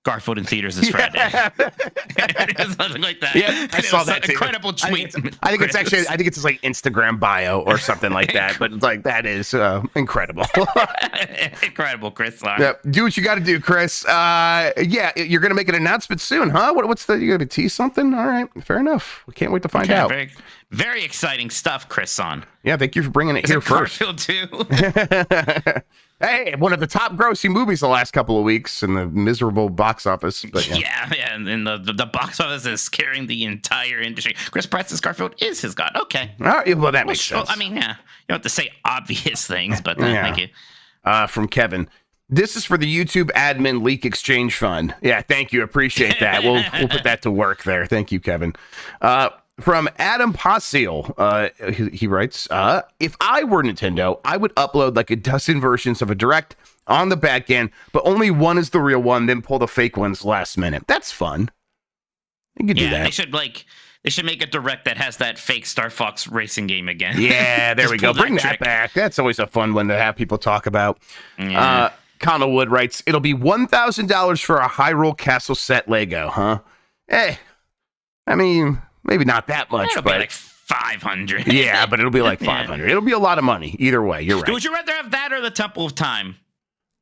D: Garfield in theaters this Friday. Something like that.
B: Yeah, I saw that too.
D: Incredible tweet.
B: I think it's his like Instagram bio or something like that. But like that is incredible.
D: Incredible, Chris.
B: Yeah, do what you got to do, Chris. Yeah, you're gonna make an announcement soon, huh? What's the? You gonna tease something? All right, fair enough. We can't wait to find out.
D: Very, very exciting stuff, Chris.
B: Yeah, thank you for bringing it here first.
D: Garfield too.
B: Hey, one of the top grossing movies the last couple of weeks in the miserable box office. But
D: yeah, and the box office is scaring the entire industry. Chris Pratt's Garfield is his god. Okay.
B: All right, well, that makes sense.
D: I mean, yeah, you don't have to say obvious things, but thank you.
B: From Kevin. This is for the YouTube admin leak exchange fund. Yeah, thank you. Appreciate that. We'll put that to work there. Thank you, Kevin. From Adam Possil, he writes, if I were Nintendo, I would upload like a dozen versions of a Direct on the back end, but only one is the real one, then pull the fake ones last minute. That's fun. You could do that.
D: They should make a Direct that has that fake Star Fox racing game again.
B: Yeah, there we go. Bring that back. That's always a fun one to have people talk about.
D: Yeah.
B: Connell Wood writes, it'll be $1,000 for a Hyrule Castle set Lego, huh? Hey, I mean, maybe not that much,
D: It'll
B: but
D: be like 500.
B: Yeah, but it'll be like 500. It'll be a lot of money. Either way, you're right.
D: Would you rather have that or the Temple of Time?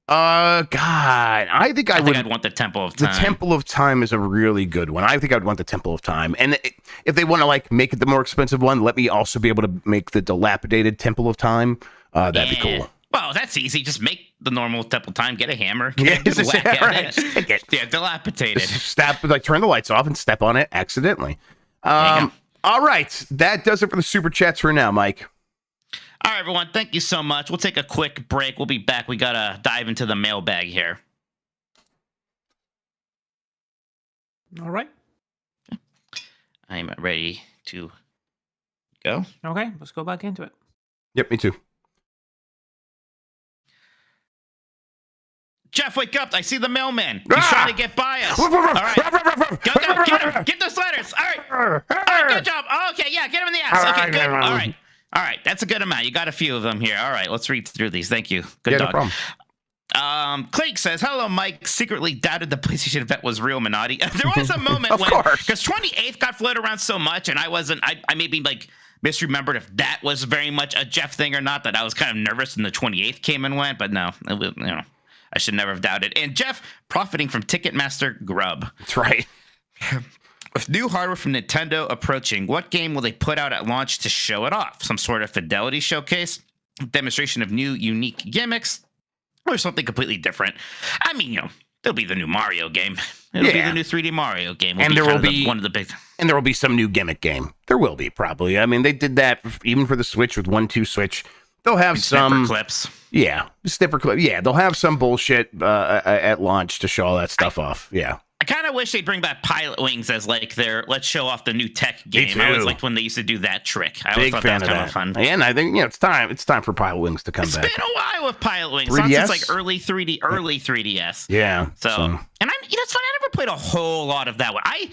B: God, I think
D: I'd want the Temple of Time.
B: The Temple of Time is a really good one. I think I'd want the Temple of Time. And if they want to like make it the more expensive one, let me also be able to make the dilapidated Temple of Time. That'd be cool.
D: Well, that's easy. Just make the normal Temple Time, get a hammer,
B: get
D: a whack at
B: right.
D: it. Yeah, dilapidated.
B: Turn the lights off and step on it accidentally. All right. That does it for the super chats for now, Mike.
D: All right, everyone. Thank you so much. We'll take a quick break. We'll be back. We got to dive into the mailbag here.
C: All right.
D: I'm ready to go.
C: Okay, let's go back into it.
B: Yep, me too.
D: Jeff, wake up. I see the mailman. He's trying to get by us. All right. Go. Get him. Get those letters. All right. All right, good job. Okay, yeah, get him in the ass. Okay, good. All right. All right, that's a good amount. You got a few of them here. All right, let's read through these. Thank you. Good dog.
B: No problem.
D: Clake says, hello, Mike. Secretly doubted the PlayStation event was real Minotti. There was a moment
B: of
D: when,
B: course,
D: because 28th got floated around so much, and I maybe like misremembered if that was very much a Jeff thing or not, that I was kind of nervous when the 28th came and went, but no, it was, I should never have doubted. And Jeff profiting from Ticketmaster Grubb.
B: That's right.
D: With new hardware from Nintendo approaching, what game will they put out at launch to show it off? Some sort of fidelity showcase? Demonstration of new, unique gimmicks? Or something completely different? I mean, there'll be the new Mario game. It'll be the new 3D Mario game.
B: And there will be
D: one of the big...
B: And there will be some new gimmick game. There will be, probably. I mean, they did that even for the Switch with 1-2 Switch. They'll have some...
D: clips.
B: Yeah, snipper clip. Yeah, they'll have some bullshit at launch to show all that stuff off. Yeah.
D: I kind of wish they'd bring back Pilot Wings as like their let's show off the new tech game. I always liked when they used to do that trick. I always thought that was kind of fun.
B: And I think it's time. It's time for Pilot Wings to come back.
D: It's been a while with Pilot Wings.
B: 3DS?
D: Since like early 3DS.
B: Yeah.
D: So and it's funny. I never played a whole lot of that one. I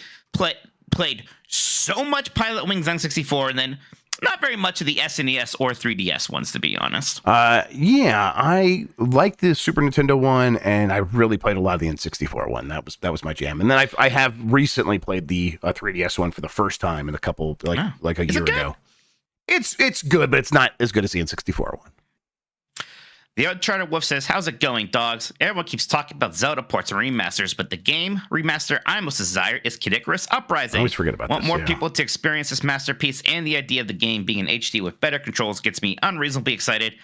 D: played so much Pilot Wings N64, and then not very much of the SNES or 3DS ones, to be honest.
B: Yeah, I like the Super Nintendo one, and I really played a lot of the N64 one. That was my jam. And then I have recently played the 3DS one for the first time in a couple like a year ago. It's good, but it's not as good as the N64 one.
D: The Uncharted Wolf says, how's it going, dogs? Everyone keeps talking about Zelda ports and remasters, but the game remaster I most desire is Kid Icarus Uprising.
B: I always forget about
D: Want
B: this,
D: more people to experience this masterpiece, and the idea of the game being in HD with better controls gets me unreasonably excited.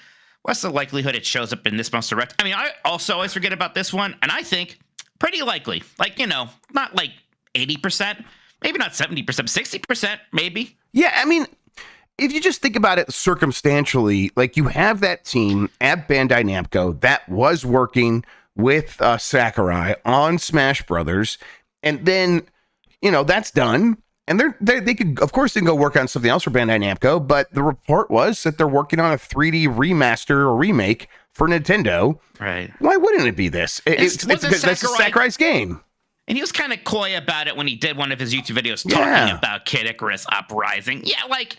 D: What's the likelihood it shows up in this month's Direct? I mean, I also always forget about this one, and I think pretty likely. Like, not like 80%, maybe not 70%, 60%, maybe.
B: Yeah, I mean... If you just think about it circumstantially, like you have that team at Bandai Namco that was working with Sakurai on Smash Brothers, and then, that's done. And they could, of course, they can go work on something else for Bandai Namco, but the report was that they're working on a 3D remaster or remake for Nintendo.
D: Right.
B: Why wouldn't it be this? That's Sakurai's game.
D: And he was kind of coy about it when he did one of his YouTube videos talking about Kid Icarus Uprising. Yeah, like...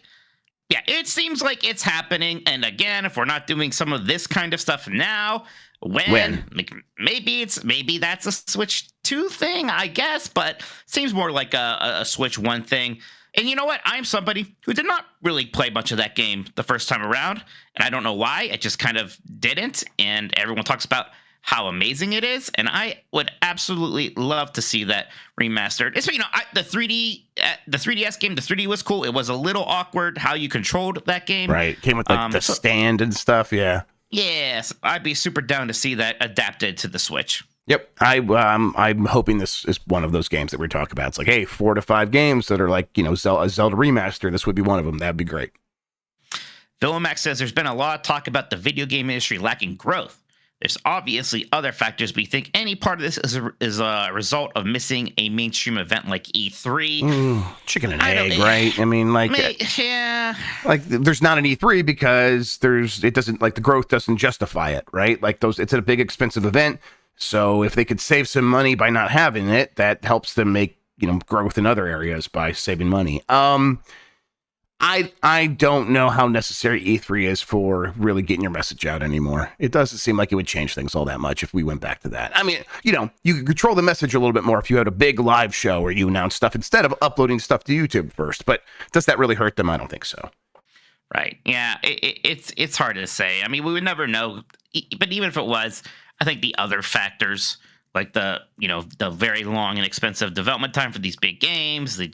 D: Yeah, it seems like it's happening. And again, if we're not doing some of this kind of stuff now, when? Like, maybe that's a Switch 2 thing, I guess, but seems more like a Switch 1 thing. And you know what? I'm somebody who did not really play much of that game the first time around, and I don't know why. It just kind of didn't. And everyone talks about how amazing it is, and I would absolutely love to see that remastered. It's, the 3DS game, the 3D was cool. It was a little awkward how you controlled that game.
B: Right. Came with like the stand and stuff. Yeah.
D: Yes, I'd be super down to see that adapted to the Switch.
B: Yep. I'm hoping this is one of those games that we're talking about. It's like, hey, 4 to 5 games that are like, a Zelda remaster. This would be one of them. That'd be great.
D: Philomax says there's been a lot of talk about the video game industry lacking growth. There's obviously other factors, but you think any part of this is a result of missing a mainstream event like E3?
B: Chicken and egg, right? I mean,
D: yeah.
B: Like there's not an E3 because the growth doesn't justify it, right? Like it's a big expensive event. So if they could save some money by not having it, that helps them make, growth in other areas by saving money. I don't know how necessary E3 is for really getting your message out anymore. It doesn't seem like it would change things all that much if we went back to that. I mean, you could control the message a little bit more if you had a big live show where you announce stuff instead of uploading stuff to YouTube first. But does that really hurt them? I don't think so.
D: Right. Yeah, it's hard to say. I mean, we would never know. But even if it was, I think the other factors, like the very long and expensive development time for these big games, the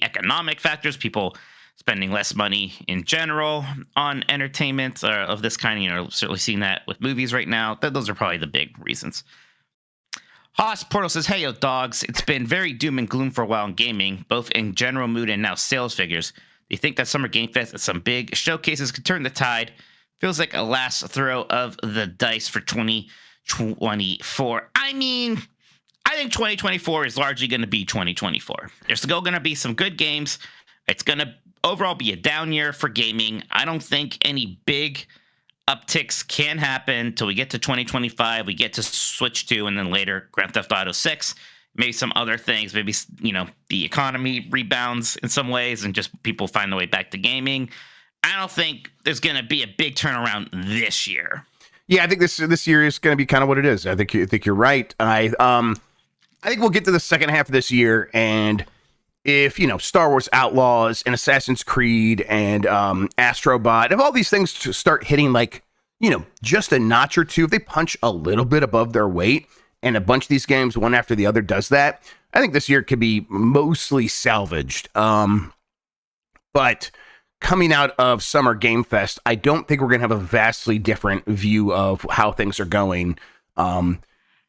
D: economic factors, people spending less money in general on entertainment of this kind, certainly seeing that with movies right now. Those are probably the big reasons. Haas Portal says, hey, yo, dogs, it's been very doom and gloom for a while in gaming, both in general mood and now sales figures. Do you think that Summer Game Fest and some big showcases could turn the tide? Feels like a last throw of the dice for 2024. I mean, I think 2024 is largely going to be 2024. There's still going to be some good games. It's going to overall be a down year for gaming. I don't think any big upticks can happen until we get to 2025. We get to Switch 2 and then later Grand Theft Auto 6. Maybe some other things. Maybe, the economy rebounds in some ways and just people find their way back to gaming. I don't think there's going to be a big turnaround this year.
B: Yeah, I think this year is going to be kind of what it is. I think you're right. I think we'll get to the second half of this year, and if Star Wars Outlaws and Assassin's Creed and Astro Bot, if all these things start hitting like just a notch or two, if they punch a little bit above their weight, and a bunch of these games one after the other does that, I think this year could be mostly salvaged. But coming out of Summer Game Fest, I don't think we're going to have a vastly different view of how things are going. I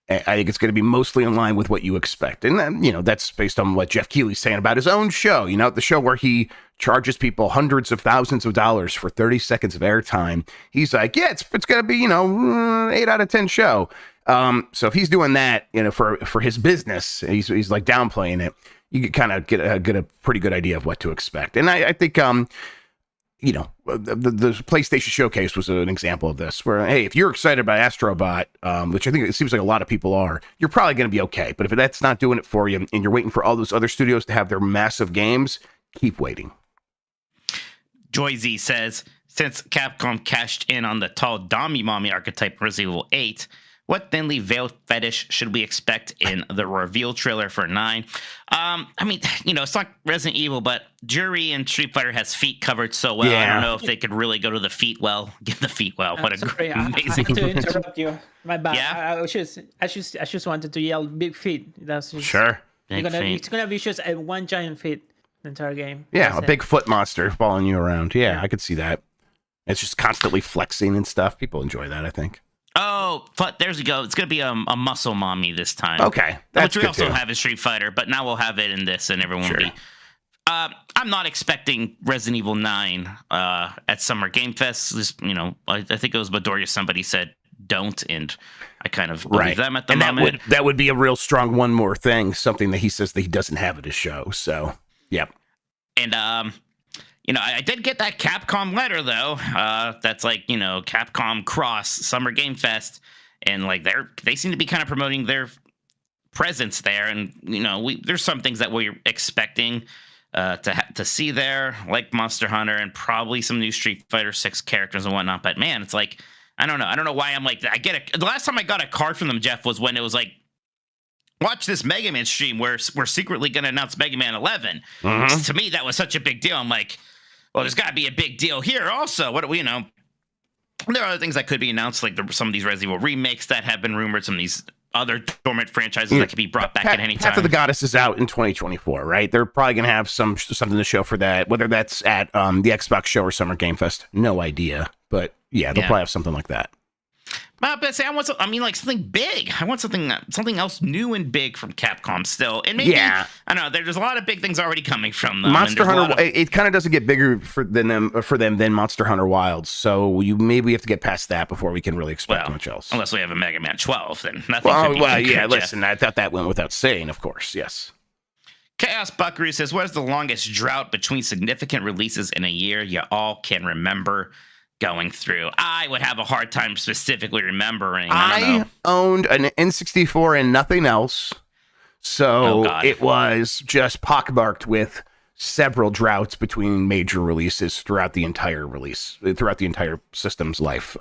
B: think it's going to be mostly in line with what you expect. And then, that's based on what Jeff Keighley's saying about his own show, the show where he charges people hundreds of thousands of dollars for 30 seconds of airtime. He's like, yeah, it's going to be, 8 out of 10 show. So if he's doing that, for his business, he's like downplaying it. You can kind of get a pretty good idea of what to expect. And I think, the PlayStation Showcase was an example of this, where, hey, if you're excited about Astro Bot, which I think it seems like a lot of people are, you're probably going to be okay. But if that's not doing it for you and you're waiting for all those other studios to have their massive games, keep waiting.
D: Joy Z says, since Capcom cashed in on the tall Dami Mommy archetype Resident Evil 8, what thinly veiled fetish should we expect in the reveal trailer for 9? I mean, it's not Resident Evil, but Jury and Street Fighter has feet covered so well. Yeah. I don't know if they could really go to the feet well. Get the feet well. What
C: sorry,
D: amazing!
C: I have to interrupt you. My bad.
D: Yeah?
C: I just wanted to yell big feet. That's just,
B: sure.
C: It's gonna be just one giant feet the entire game.
B: Yeah,
C: That's
B: a big foot monster following you around. Yeah, I could see that. It's just constantly flexing and stuff. People enjoy that, I think.
D: Oh, there's you go. It's going to be a muscle mommy this time.
B: Okay. That's
D: which we also
B: too.
D: have in Street Fighter, but now we'll have it in this, and everyone will be. I'm not expecting Resident Evil 9 at Summer Game Fest. I think it was Midoriya, somebody said don't, and I kind of believe them at the moment.
B: That would be a real strong one more thing, something that he says that he doesn't have at his show. So, yep.
D: And, I did get that Capcom letter, though. That's like, Capcom Cross Summer Game Fest. And, like, they seem to be kind of promoting their presence there. And, there's some things that we're expecting. to see there, like Monster Hunter and probably some new Street Fighter 6 characters and whatnot. But man, it's like I don't know why I'm like the last time I got a card from them, Jeff, was when it was like, watch this Mega Man stream where we're secretly going to announce Mega Man 11.
B: Mhm.
D: To me, that was such a big deal. I'm like, well, there's got to be a big deal here also. What do we know? There are other things that could be announced, like some of these Resident Evil remakes that have been rumored, some of these other dormant franchises that could be brought back at any time.
B: Path of the Goddess is out in 2024, right? They're probably going to have something to show for that, whether that's at the Xbox show or Summer Game Fest. No idea. But yeah, they'll probably have something like that.
D: But say like something big. I want something else new and big from Capcom still. And maybe I don't know. There's a lot of big things already coming from them.
B: Monster Hunter. It kind of doesn't get bigger for them than Monster Hunter Wilds. So we have to get past that before we can really expect much else.
D: Unless we have a Mega Man 12, then nothing.
B: Listen, I thought that went without saying. Of course, yes.
D: Chaos Buckaroo says, "What is the longest drought between significant releases in a year you all can remember going through?" I would have a hard time specifically remembering. I
B: owned an N64 and nothing else, so it was just pockmarked with several droughts between major releases throughout the entire system's life.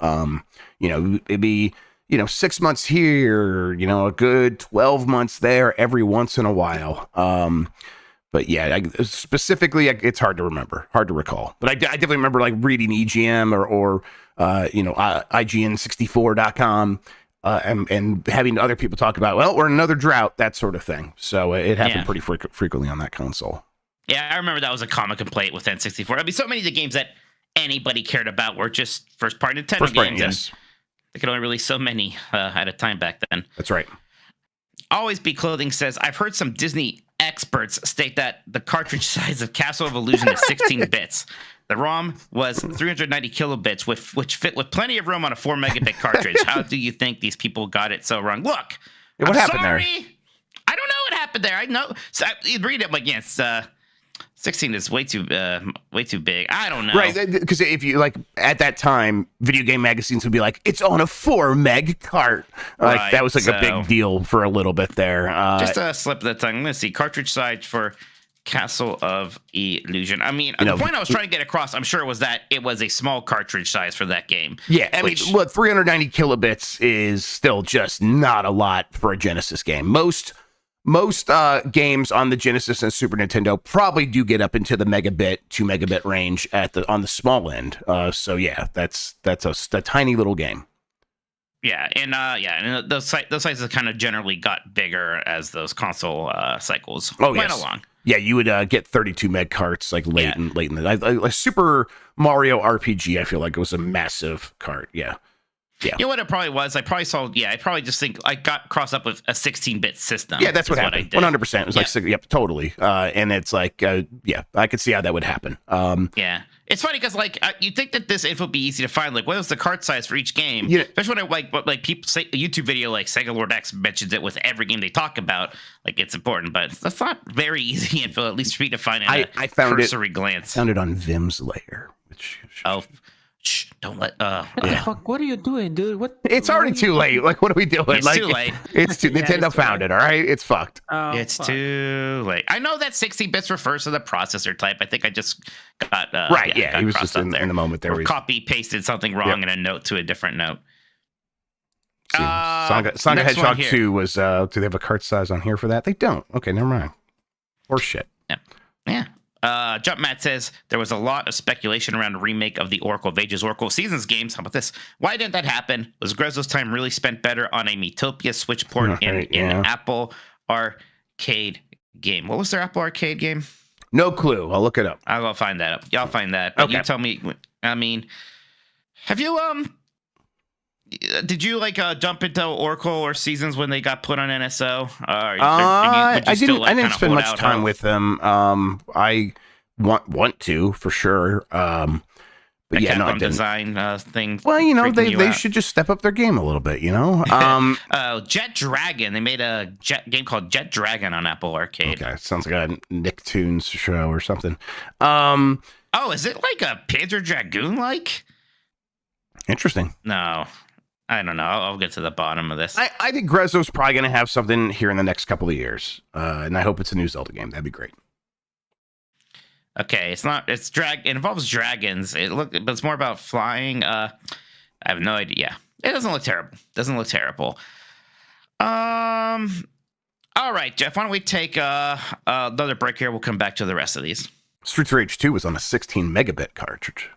B: It'd be 6 months here, a good 12 months there every once in a while. But yeah, specifically, it's hard to remember, hard to recall. But I definitely remember like reading EGM or IGN64.com and having other people talk about, well, we're in another drought, that sort of thing. So it happened pretty frequently on that console.
D: Yeah, I remember that was a common complaint with N64. I mean, so many of the games that anybody cared about were just first-party Nintendo games.
B: Yes.
D: And they could only release so many at a time back then.
B: That's right.
D: Always Be Clothing says, I've heard some Disney experts state that the cartridge size of Castle of Illusion is 16 bits. The ROM was 390 kilobits, which fit with plenty of room on a 4 megabit cartridge. How do you think these people got it so wrong? Look,
B: what happened there?
D: I don't know what happened there. I know. So you read it like, yes, 16 is way too big. I don't know.
B: Right, because if you at that time, video game magazines would be like, it's on a 4 meg cart. That was a big deal for a little bit there.
D: Just a slip of the tongue. Let's see, cartridge size for Castle of Illusion. I mean, the point I was trying to get across, I'm sure, was that it was a small cartridge size for that game.
B: Yeah, I mean, 390 kilobits is still just not a lot for a Genesis game. Most games on the Genesis and Super Nintendo probably do get up into the megabit, 2 megabit range on the small end. So yeah, that's a tiny little game.
D: Yeah, and those sizes kind of generally got bigger as those console cycles went along.
B: Yeah, you would get 32 meg carts late in the Super Mario RPG. I feel like it was a massive cart. Yeah. Yeah.
D: You know what it probably was? I probably just think I got crossed up with a 16-bit system.
B: Yeah, that's what happened. 100%. It was totally. And it's like, I could see how that would happen.
D: Yeah. It's funny because you think that this info would be easy to find. Like, what is the cart size for each game?
B: Yeah.
D: Especially when what people say, a YouTube video like Sega Lord X mentions it with every game they talk about. Like, it's important, but that's not very easy info, at least for me to find in
B: I found
D: cursory glance.
B: Found it on Vim's Lair.
D: Shh, don't let.
C: What the fuck? What are you doing, dude? What?
B: It's already too late. Like, what are we doing?
D: It's too late.
B: It's too. Nintendo found it. All right, it's fucked.
D: It's too late. I know that 60 bits refers to the processor type. I think I just got
B: right. Yeah, he was just in the moment there.
D: Or copy pasted something wrong in a note to a different note.
B: Sonic Hedgehog 2 was. Do they have a cart size on here for that? They don't. Okay, never mind. Or shit.
D: Yeah. Jumpmat says there was a lot of speculation around a remake of the Oracle of Ages, Oracle of Seasons games. How about this? Why didn't that happen? Was Grezzo's time really spent better on a Metopia Switch port in an Apple Arcade game? What was their Apple Arcade game?
B: No clue. I'll look it up.
D: I'll go find that up. Y'all find that. But you tell me. I mean, have you did you jump into Oracle or Seasons when they got put on NSO?
B: I didn't spend much time with them. I want to for sure. But
D: Capcom design thing.
B: Well, they should just step up their game a little bit.
D: Jet Dragon. They made a game called Jet Dragon on Apple Arcade.
B: Okay, sounds like a Nicktoons show or something.
D: Is it like a Panzer Dragoon like?
B: Interesting.
D: No. I don't know. I'll get to the bottom of this.
B: I think Grezzo's probably going to have something here in the next couple of years. And I hope it's a new Zelda game. That'd be great.
D: Okay, it's not. It's drag. It involves dragons. But it's more about flying. I have no idea. It doesn't look terrible. All right, Jeff. Why don't we take another break here? We'll come back to the rest of these.
B: Streets of Rage 2 was on a 16 megabit cartridge.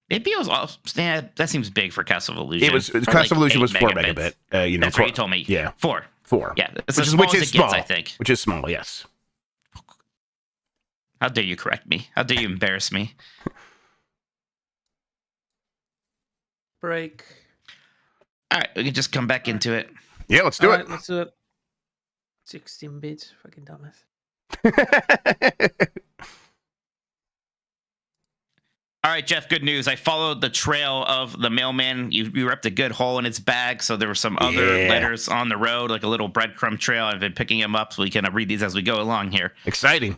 D: Maybe it was. Yeah, that seems big for Castle of Illusion.
B: It was
D: Or
B: Castle of Illusion was 4
D: megabits.
B: megabit.
D: That's what you told me.
B: Yeah,
D: 4.
B: 4.
D: Yeah, that's
B: which is small.
D: I think.
B: Which is small. Yes.
D: How dare you correct me? How dare you embarrass me?
C: Break.
D: All right, we can just come back into it.
B: Yeah, let's do
C: All
B: it.
C: right, let's do it. 16 bits. Fucking dumbass.
D: All right, Jeff, good news. I followed the trail of the mailman. You ripped a good hole in its bag, so there were some other letters on the road, like a little breadcrumb trail. I've been picking them up, so we can read these as we go along here.
B: Exciting.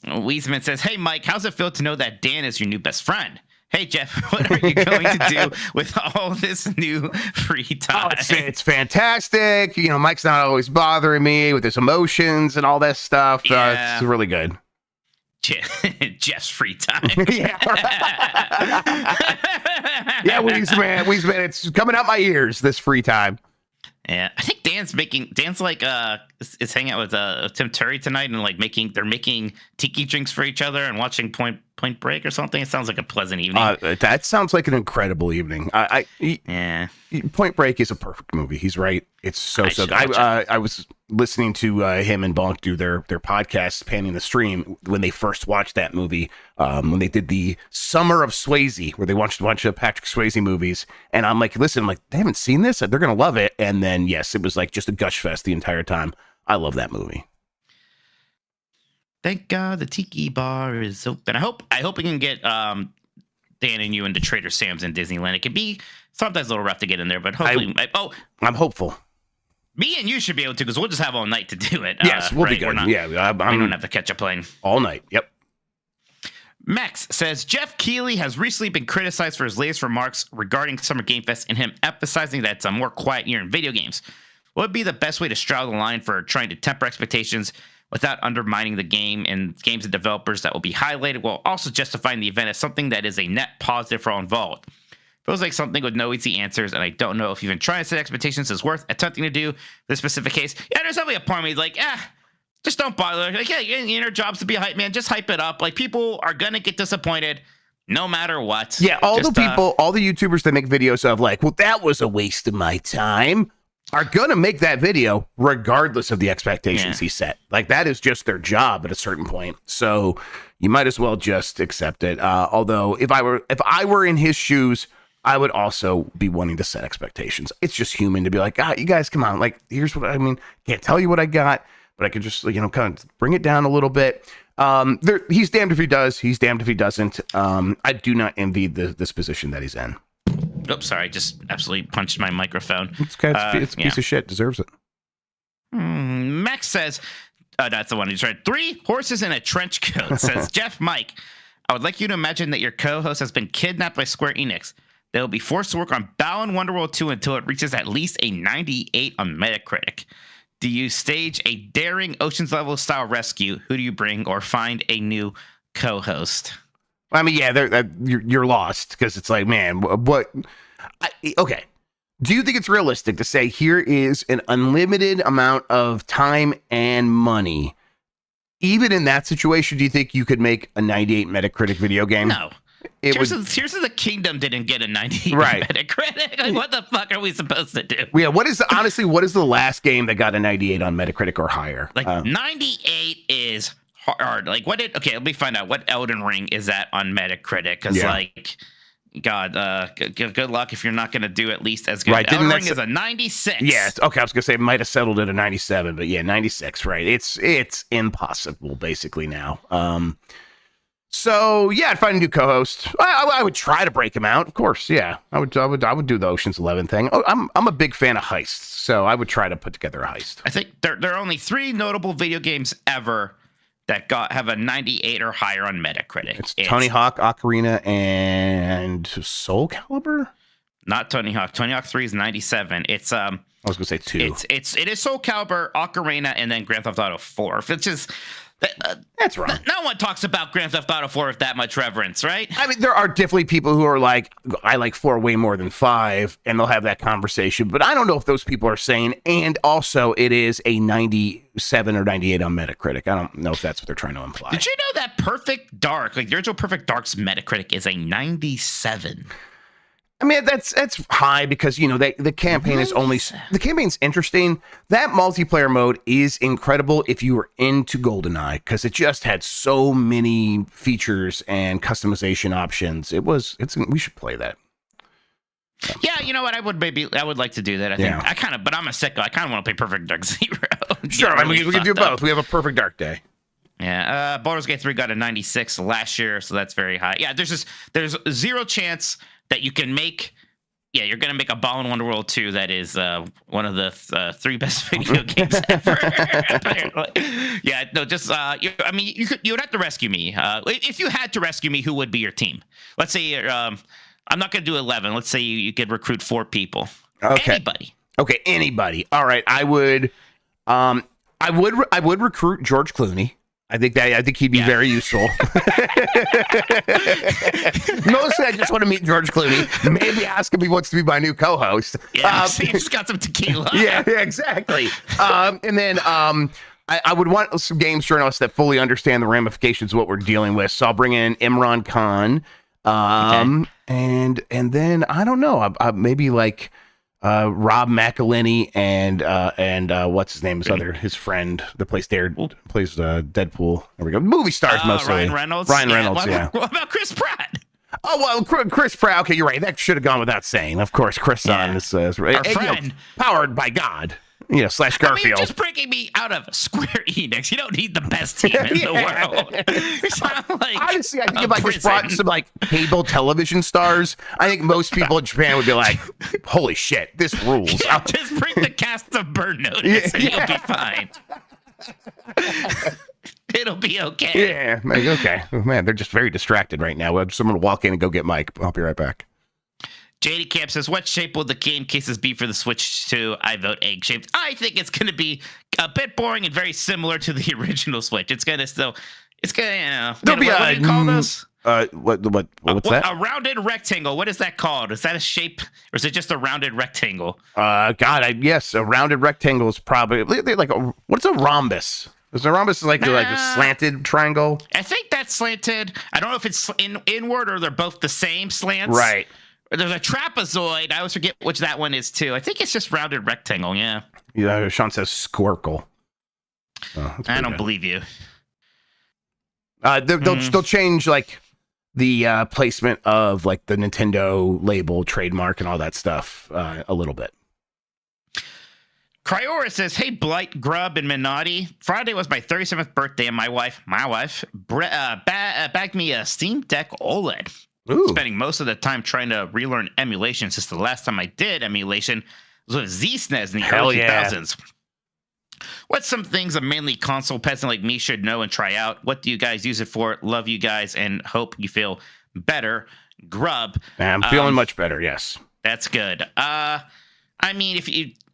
D: Weisman says, hey, Mike, how's it feel to know that Dan is your new best friend? Hey, Jeff, what are you going to do with all this new free time?
B: Oh, it's fantastic. You know, Mike's not always bothering me with his emotions and all that stuff.
D: Yeah.
B: It's really good.
D: Jeff's free time.
B: Yeah. Yeah, Weezman, it's coming out my ears, this free time.
D: Yeah, I think Dan's like is hanging out with Tim Turry tonight and like they're making tiki drinks for each other and watching Point Break or something. It sounds like a pleasant evening.
B: That sounds like an incredible evening.
D: Yeah.
B: Point Break is a perfect movie. He's right. It's so good. I was listening to him and Bonk do their podcast, Panning the Stream, when they first watched that movie, when they did the Summer of Swayze, where they watched a bunch of Patrick Swayze movies. And I'm like, listen, they haven't seen this? They're going to love it. And then, yes, it was like just a gush fest the entire time. I love that movie.
D: Thank God the Tiki Bar is open. I hope we can get Dan and you into Trader Sam's in Disneyland. It can be sometimes a little rough to get in there, but hopefully.
B: I'm hopeful.
D: Me and you should be able to, because we'll just have all night to do it.
B: Yes, we'll be good.
D: We don't have to catch a plane.
B: All night. Yep.
D: Max says, Jeff Keighley has recently been criticized for his latest remarks regarding Summer Game Fest and him emphasizing that it's a more quiet year in video games. What would be the best way to straddle the line for trying to temper expectations without undermining the game and games and developers that will be highlighted, while also justifying the event as something that is a net positive for all involved? Feels like something with no easy answers, and I don't know if even trying to set expectations is worth attempting to do in this specific case. Yeah, there's definitely a part of me like, just don't bother. Like, yeah, your job's to be a hype man. Just hype it up. Like, people are gonna get disappointed no matter what.
B: Yeah, all the YouTubers that make videos of like, well, that was a waste of my time, are gonna make that video regardless of the expectations he set. Like, that is just their job at a certain point. So you might as well just accept it. Although if I were in his shoes, I would also be wanting to set expectations. It's just human to be like, you guys, come on. Like, here's what I mean. Can't tell you what I got, but I could just, kind of bring it down a little bit. He's damned if he does. He's damned if he doesn't. I do not envy this position that he's in.
D: Oops, sorry. Just absolutely punched my microphone.
B: It's a piece of shit. Deserves it.
D: Max says, that's the one he's right. 3 horses in a trench coat. Says, Jeff, Mike, I would like you to imagine that your co-host has been kidnapped by Square Enix. They will be forced to work on Balan Wonderworld 2 until it reaches at least a 98 on Metacritic. Do you stage a daring Ocean's level style rescue? Who do you bring or find a new co-host?
B: I mean, yeah, you're lost, because it's like, man, what? Okay. Do you think it's realistic to say here is an unlimited amount of time and money? Even in that situation, do you think you could make a 98 Metacritic video game?
D: No. Tears of the Kingdom didn't get a 98 Metacritic. Like, what the fuck are we supposed to do?
B: Yeah, what is the last game that got a 98 on Metacritic or higher?
D: Like, 98 is hard. Like, let me find out what Elden Ring is at on Metacritic. Because, God, good luck if you're not going to do at least as good. Right, Elden Ring is a 96.
B: Yes, okay, I was going to say it might have settled at a 97, but yeah, 96, right. It's impossible, basically, now. So yeah, I'd find a new co-host. I would try to break him out, of course. Yeah, I would do the Ocean's 11 thing. I'm a big fan of heists, so I would try to put together a heist.
D: I think there are only 3 notable video games ever that have a 98 or higher on Metacritic.
B: It's Tony Hawk, Ocarina, and Soul Calibur.
D: Not Tony Hawk. Tony Hawk 3 is 97. It's
B: I was gonna say 2.
D: It is Soul Calibur, Ocarina, and then Grand Theft Auto 4. Which is
B: That's wrong.
D: No one talks about Grand Theft Auto 4 with that much reverence, right?
B: I mean, there are definitely people who are like, I like 4 way more than 5, and they'll have that conversation. But I don't know if those people are sane. And also, it is a 97 or 98 on Metacritic. I don't know if that's what they're trying to imply.
D: Did you know that Perfect Dark, like the original Perfect Dark's Metacritic is a 97?
B: I mean, that's high because, you know, the campaign is only, the campaign's interesting. That multiplayer mode is incredible if you were into GoldenEye, because it just had so many features and customization options. We should play that.
D: Yeah, you know what? I would like to do that. I think but I'm a sicko. I kind of want to play Perfect Dark Zero.
B: Sure, I mean, we can do both. We have a Perfect Dark Day.
D: Yeah, Baldur's Gate 3 got a 96 last year, so that's very high. Yeah, there's zero chance that you can make. Yeah, you're gonna make a Ball and Wonder World 2 that is one of the 3 best video games ever. Apparently. Yeah, no, just I mean, you would have to rescue me. If you had to rescue me, who would be your team? Let's say I'm not gonna do 11. Let's say you could recruit 4 people.
B: Okay.
D: Anybody.
B: Okay, anybody. All right, I would recruit George Clooney. I think he'd be very useful. Mostly, I just want to meet George Clooney. Maybe ask him if he wants to be my new co-host.
D: Yeah, he just got some tequila.
B: Yeah, exactly. And then I would want some games journalists that fully understand the ramifications of what we're dealing with. So I'll bring in Imran Khan, and then I don't know, maybe like Rob McElhenney and what's his name? His friend that plays Deadpool. There we go. Movie stars mostly.
D: Ryan Reynolds.
B: Yeah.
D: What about Chris Pratt?
B: Oh well, Chris Pratt. Okay, you're right. That should have gone without saying. Of course, Chris on is
D: our friend,
B: you know, powered by God. Yeah, / Garfield.
D: I mean, just breaking me out of Square Enix. You don't need the best team in the world. It's not like
B: honestly, I think if I just brought some like cable television stars, I think most people in Japan would be like, "Holy shit, this rules!"
D: Yeah, just bring the cast of Burn Notice, and you'll be fine. It'll be okay.
B: Yeah, okay. Oh, man, they're just very distracted right now. We'll have someone walk in and go get Mike. I'll be right back.
D: JD Camp says, what shape will the game cases be for the Switch 2? I vote egg-shaped. I think it's going to be a bit boring and very similar to the original Switch. It's going to still, you know. There'll be what do you call this?
B: What's that?
D: A rounded rectangle. What is that called? Is that a shape, or is it just a rounded rectangle?
B: Yes, a rounded rectangle is probably like what's a rhombus? Is a rhombus like a slanted triangle?
D: I think that's slanted. I don't know if it's inward or they're both the same slants.
B: Right.
D: There's a trapezoid. I always forget which that one is too. I think it's just rounded rectangle. Yeah.
B: Yeah. Sean says squircle. Oh,
D: I don't believe you.
B: They'll change like the placement of like the Nintendo label, trademark, and all that stuff a little bit.
D: Cryora says, "Hey Blight, Grubb, and Minotti. Friday was my 37th birthday, and my wife bagged me a Steam Deck OLED.
B: Ooh.
D: Spending most of the time trying to relearn emulation since the last time I did emulation was with ZSNES in the early 2000s. What's some things a mainly console peasant like me should know and try out? What do you guys use it for? Love you guys and hope you feel better. Grubb."
B: I'm feeling much better, yes.
D: That's good. I mean, if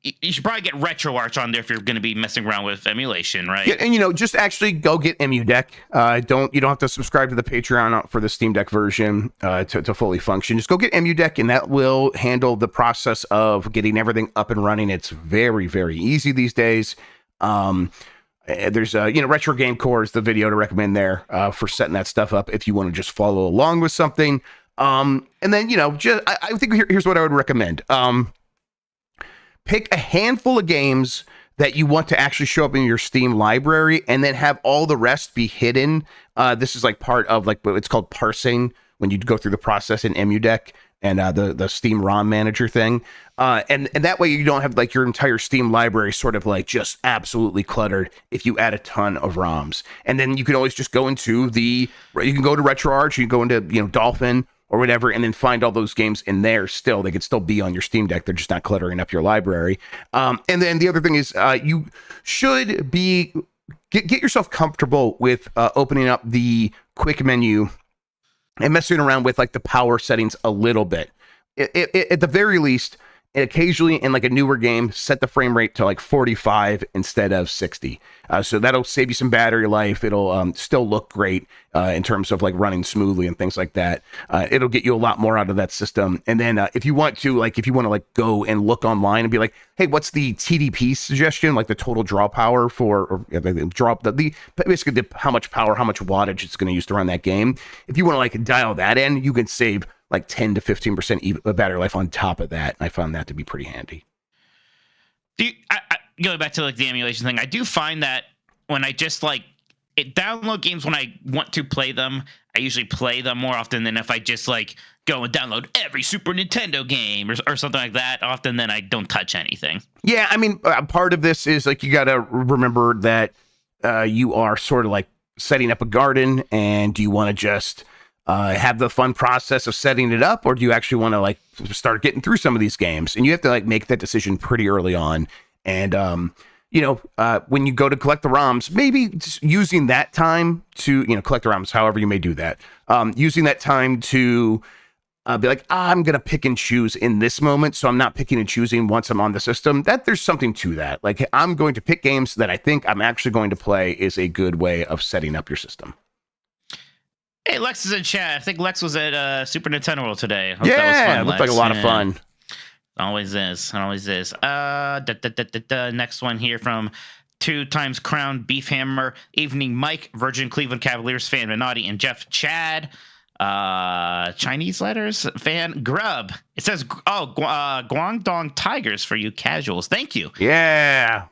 D: you should probably get RetroArch on there if you're going to be messing around with emulation, right?
B: Yeah, and just actually go get EmuDeck. You don't have to subscribe to the Patreon for the Steam Deck version to fully function. Just go get EmuDeck, and that will handle the process of getting everything up and running. It's very, very easy these days. There's Retro Game Core is the video to recommend there for setting that stuff up if you want to just follow along with something. And then I think here's what I would recommend. Pick a handful of games that you want to actually show up in your Steam library, and then have all the rest be hidden. This is like part of like what it's called parsing, when you go through the process in EmuDeck and the Steam ROM manager thing. And that way you don't have like your entire Steam library sort of like just absolutely cluttered if you add a ton of ROMs. And then you can always just go into you can go to RetroArch, you can go into Dolphin or whatever, and then find all those games in there still. They could still be on your Steam Deck. They're just not cluttering up your library. And then the other thing is you should get yourself comfortable with opening up the quick menu and messing around with like the power settings a little bit. At the very least, and occasionally in like a newer game, set the frame rate to like 45 instead of 60. So that'll save you some battery life. It'll still look great in terms of like running smoothly and things like that. It'll get you a lot more out of that system. And then if you want to go and look online and be like, hey, what's the TDP suggestion? Like the total draw power basically how much power, how much wattage it's going to use to run that game. If you want to like dial that in, you can save like 10 to 15% battery life on top of that. And I found that to be pretty handy.
D: Going back to like the emulation thing, I do find that when I just like download games when I want to play them, I usually play them more often than if I just like go and download every Super Nintendo game or something like that. Often then I don't touch anything. Yeah,
B: I mean, part of this is like you got to remember that you are sort of like setting up a garden, and do you want to just have the fun process of setting it up, or do you actually want to like start getting through some of these games? And you have to like make that decision pretty early on. And when you go to collect the ROMs, maybe just using that time to collect the ROMs, however you may do that, using that time to be like, I'm gonna pick and choose in this moment, so I'm not picking and choosing once I'm on the system. That there's something to that. Like, I'm going to pick games that I think I'm actually going to play is a good way of setting up your system.
D: Hey, Lex is in chat. I think Lex was at Super Nintendo World today.
B: Hope that was fun, it looked like a lot of fun.
D: Always is. Next one here from 2x Crown Beef Hammer. Evening Mike, Virgin Cleveland Cavaliers fan Minotti, and Jeff Chad. Chinese letters fan Grubb. It says Guangdong Tigers for you casuals. Thank you.
B: Yeah.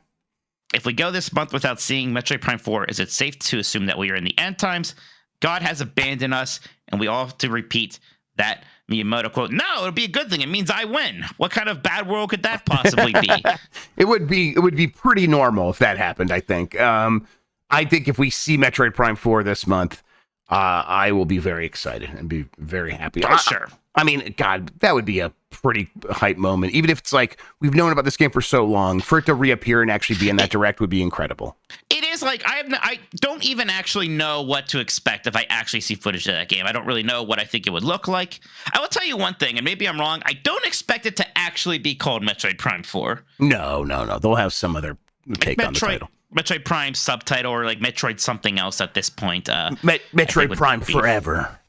D: If we go this month without seeing Metroid Prime 4, is it safe to assume that we are in the end times? God has abandoned us, and we all have to repeat that Miyamoto quote. No, it'll be a good thing. It means I win. What kind of bad world could that possibly be?
B: It would be pretty normal if that happened, I think. I think if we see Metroid Prime 4 this month, I will be very excited and be very happy.
D: Oh, sure.
B: I mean, God, that would be a pretty hype moment. Even if it's like we've known about this game for so long, for it to reappear and actually be in that direct would be incredible.
D: It is like I don't even actually know what to expect if I actually see footage of that game. I don't really know what I think it would look like. I will tell you one thing, and maybe I'm wrong. I don't expect it to actually be called Metroid Prime 4.
B: No. They'll have some other take on the title.
D: Metroid Prime subtitle or like Metroid something else at this point.
B: Metroid Prime Forever.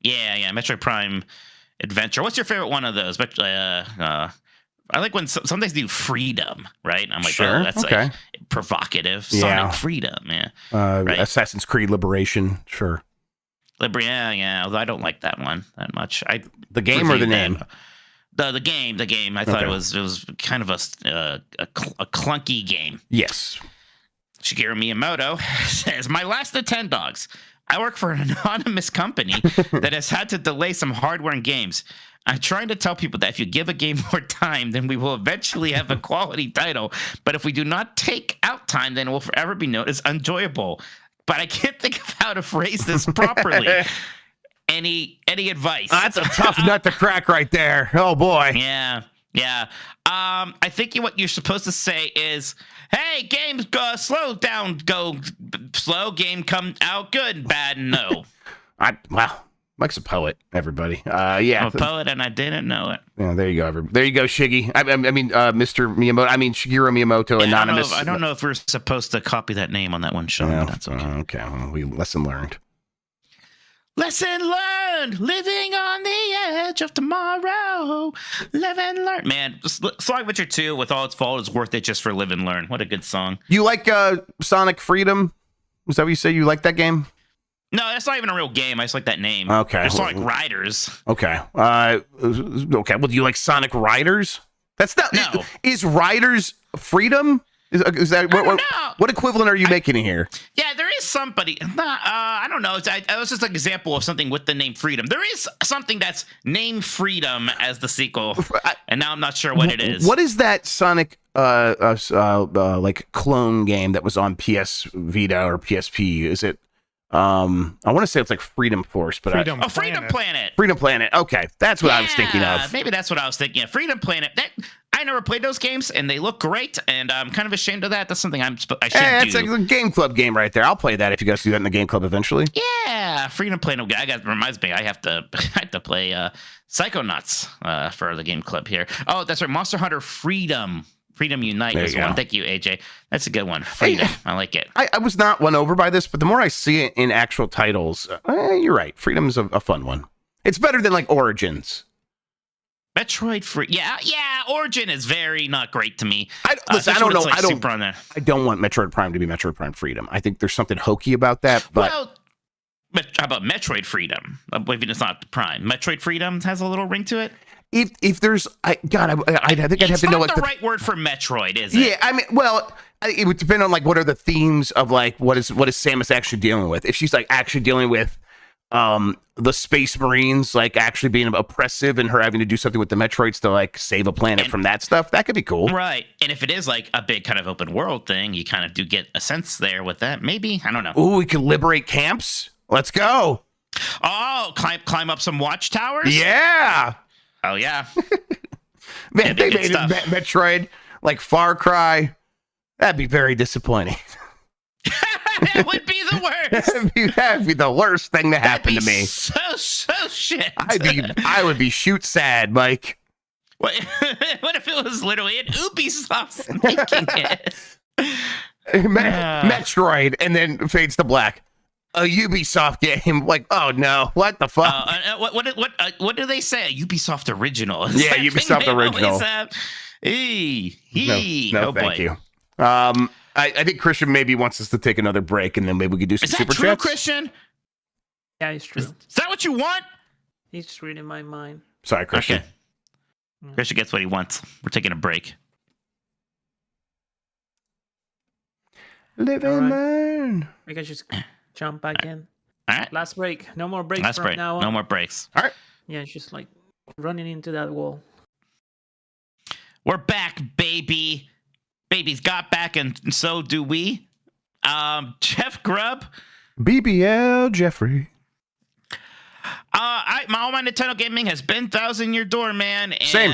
D: Yeah, Metroid Prime Adventure. What's your favorite one of those? I like when sometimes they do Freedom, right? I'm like,
B: sure,
D: oh, that's
B: okay.
D: like provocative. Sonic Freedom, yeah.
B: Right? Assassin's Creed Liberation, sure.
D: Yeah. Although I don't like that one that much.
B: The game or the name?
D: The game. I thought it was kind of a clunky game.
B: Yes.
D: Shigeru Miyamoto says, my last Nintendogs. I work for an anonymous company that has had to delay some hardware and games. I'm trying to tell people that if you give a game more time, then we will eventually have a quality title. But if we do not take out time, then it will forever be known as unenjoyable. But I can't think of how to phrase this properly. Any advice?
B: That's a tough nut to crack right there. Oh, boy.
D: Yeah. I think what you're supposed to say is, hey, games go slow down, go slow, game come out good, bad, no.
B: Wow. Mike's a poet, everybody. Yeah.
D: I'm a poet and I didn't know it.
B: Yeah, there you go. There you go, Shiggy. I mean, Mr. Miyamoto. I mean, Shigeru Miyamoto, anonymous.
D: I don't know if we're supposed to copy that name on that one show, but that's okay.
B: Okay, well, lesson learned.
D: Lesson learned, living on the edge of tomorrow. Live and learn. Man, Sonic Adventure 2, with all its faults, is worth it just for live and learn. What a good song.
B: You like Sonic Freedom? Was that what you said? You like that game?
D: No, that's not even a real game. I just like that name.
B: Okay.
D: There's Sonic Riders.
B: Okay. Okay. Well, do you like Sonic Riders? That's not.
D: No.
B: Is Riders Freedom? Is that what equivalent are you making here?
D: Yeah, there is somebody. I don't know. It was just an example of something with the name Freedom. There is something that's named Freedom as the sequel, and now I'm not sure what it is.
B: What is that Sonic like clone game that was on PS Vita or PSP? Is it? I want to say it's like Freedom Force, but
D: Freedom Planet.
B: Freedom Planet. Okay, that's what I was thinking of.
D: Maybe that's what I was thinking of. Freedom Planet. I I never played those games, and they look great, and I'm kind of ashamed of that. That's something I should
B: It's
D: do.
B: a game club game right there. I'll play that if you guys do that in the game club eventually.
D: Yeah, Freedom Play. Reminds me, I have to play Psychonauts for the game club here. Oh, that's right, Monster Hunter Freedom Unite
B: There
D: was
B: you
D: one.
B: go.
D: Thank you, AJ. That's a good one. Freedom, I like it.
B: I was not won over by this, but the more I see it in actual titles, you're right. Freedom's a fun one. It's better than like Origins.
D: Metroid Origin is very not great to me.
B: Listen, I don't know.
D: Like super on there.
B: I don't want Metroid Prime to be Metroid Prime Freedom. I think there's something hokey about that. But
D: Well, how about Metroid Freedom? Even it's not the Prime. Metroid Freedom has a little ring to it.
B: if there's, I think I'd have to know what
D: the right word for Metroid, is it?
B: Yeah, I mean, well, it would depend on like what are the themes of like what is Samus actually dealing with. If she's like actually dealing with the Space Marines like actually being oppressive and her having to do something with the Metroids to like save a planet from that stuff, that could be cool.
D: Right. And if it is like a big kind of open world thing, you kind of do get a sense there with that. Maybe. I don't know.
B: Ooh, we could liberate camps. Let's go.
D: Oh, climb up some watchtowers?
B: Yeah.
D: Oh, yeah.
B: Man, they
D: good
B: made
D: stuff.
B: Metroid like Far Cry. That'd be very disappointing.
D: That would be the worst.
B: That'd be the worst thing to happen to me.
D: So shit.
B: I would be shoot sad, Mike.
D: What if it was literally an Ubisoft making it?
B: Metroid, and then fades to black. A Ubisoft game. Like, oh no, what the fuck?
D: What do they say? A Ubisoft original. Is
B: Yeah,
D: that
B: Ubisoft
D: thing they
B: original.
D: always have?
B: No,
D: Oh,
B: thank
D: boy.
B: you. I think Christian maybe wants us to take another break, and then maybe we could do some
D: Is that
B: super
D: true,
B: chats.
D: Christian?
C: Yeah, it's true.
D: Is that what you want?
C: He's just reading my mind.
B: Sorry, Christian.
D: Okay. Christian gets what he wants. We're taking a break.
B: Live
C: All
B: and
C: right.
B: learn.
C: We can just jump back in.
D: All right.
C: Last break. No more breaks
D: Last
C: from
D: break.
C: now on.
D: No more breaks.
C: Yeah, it's just like running into that wall.
D: We're back, baby. Babies got back, and so do we. Jeff Grubb.
B: BBL Jeffrey.
D: My all my Nintendo gaming has been Thousand Year Door, man, and
B: Same.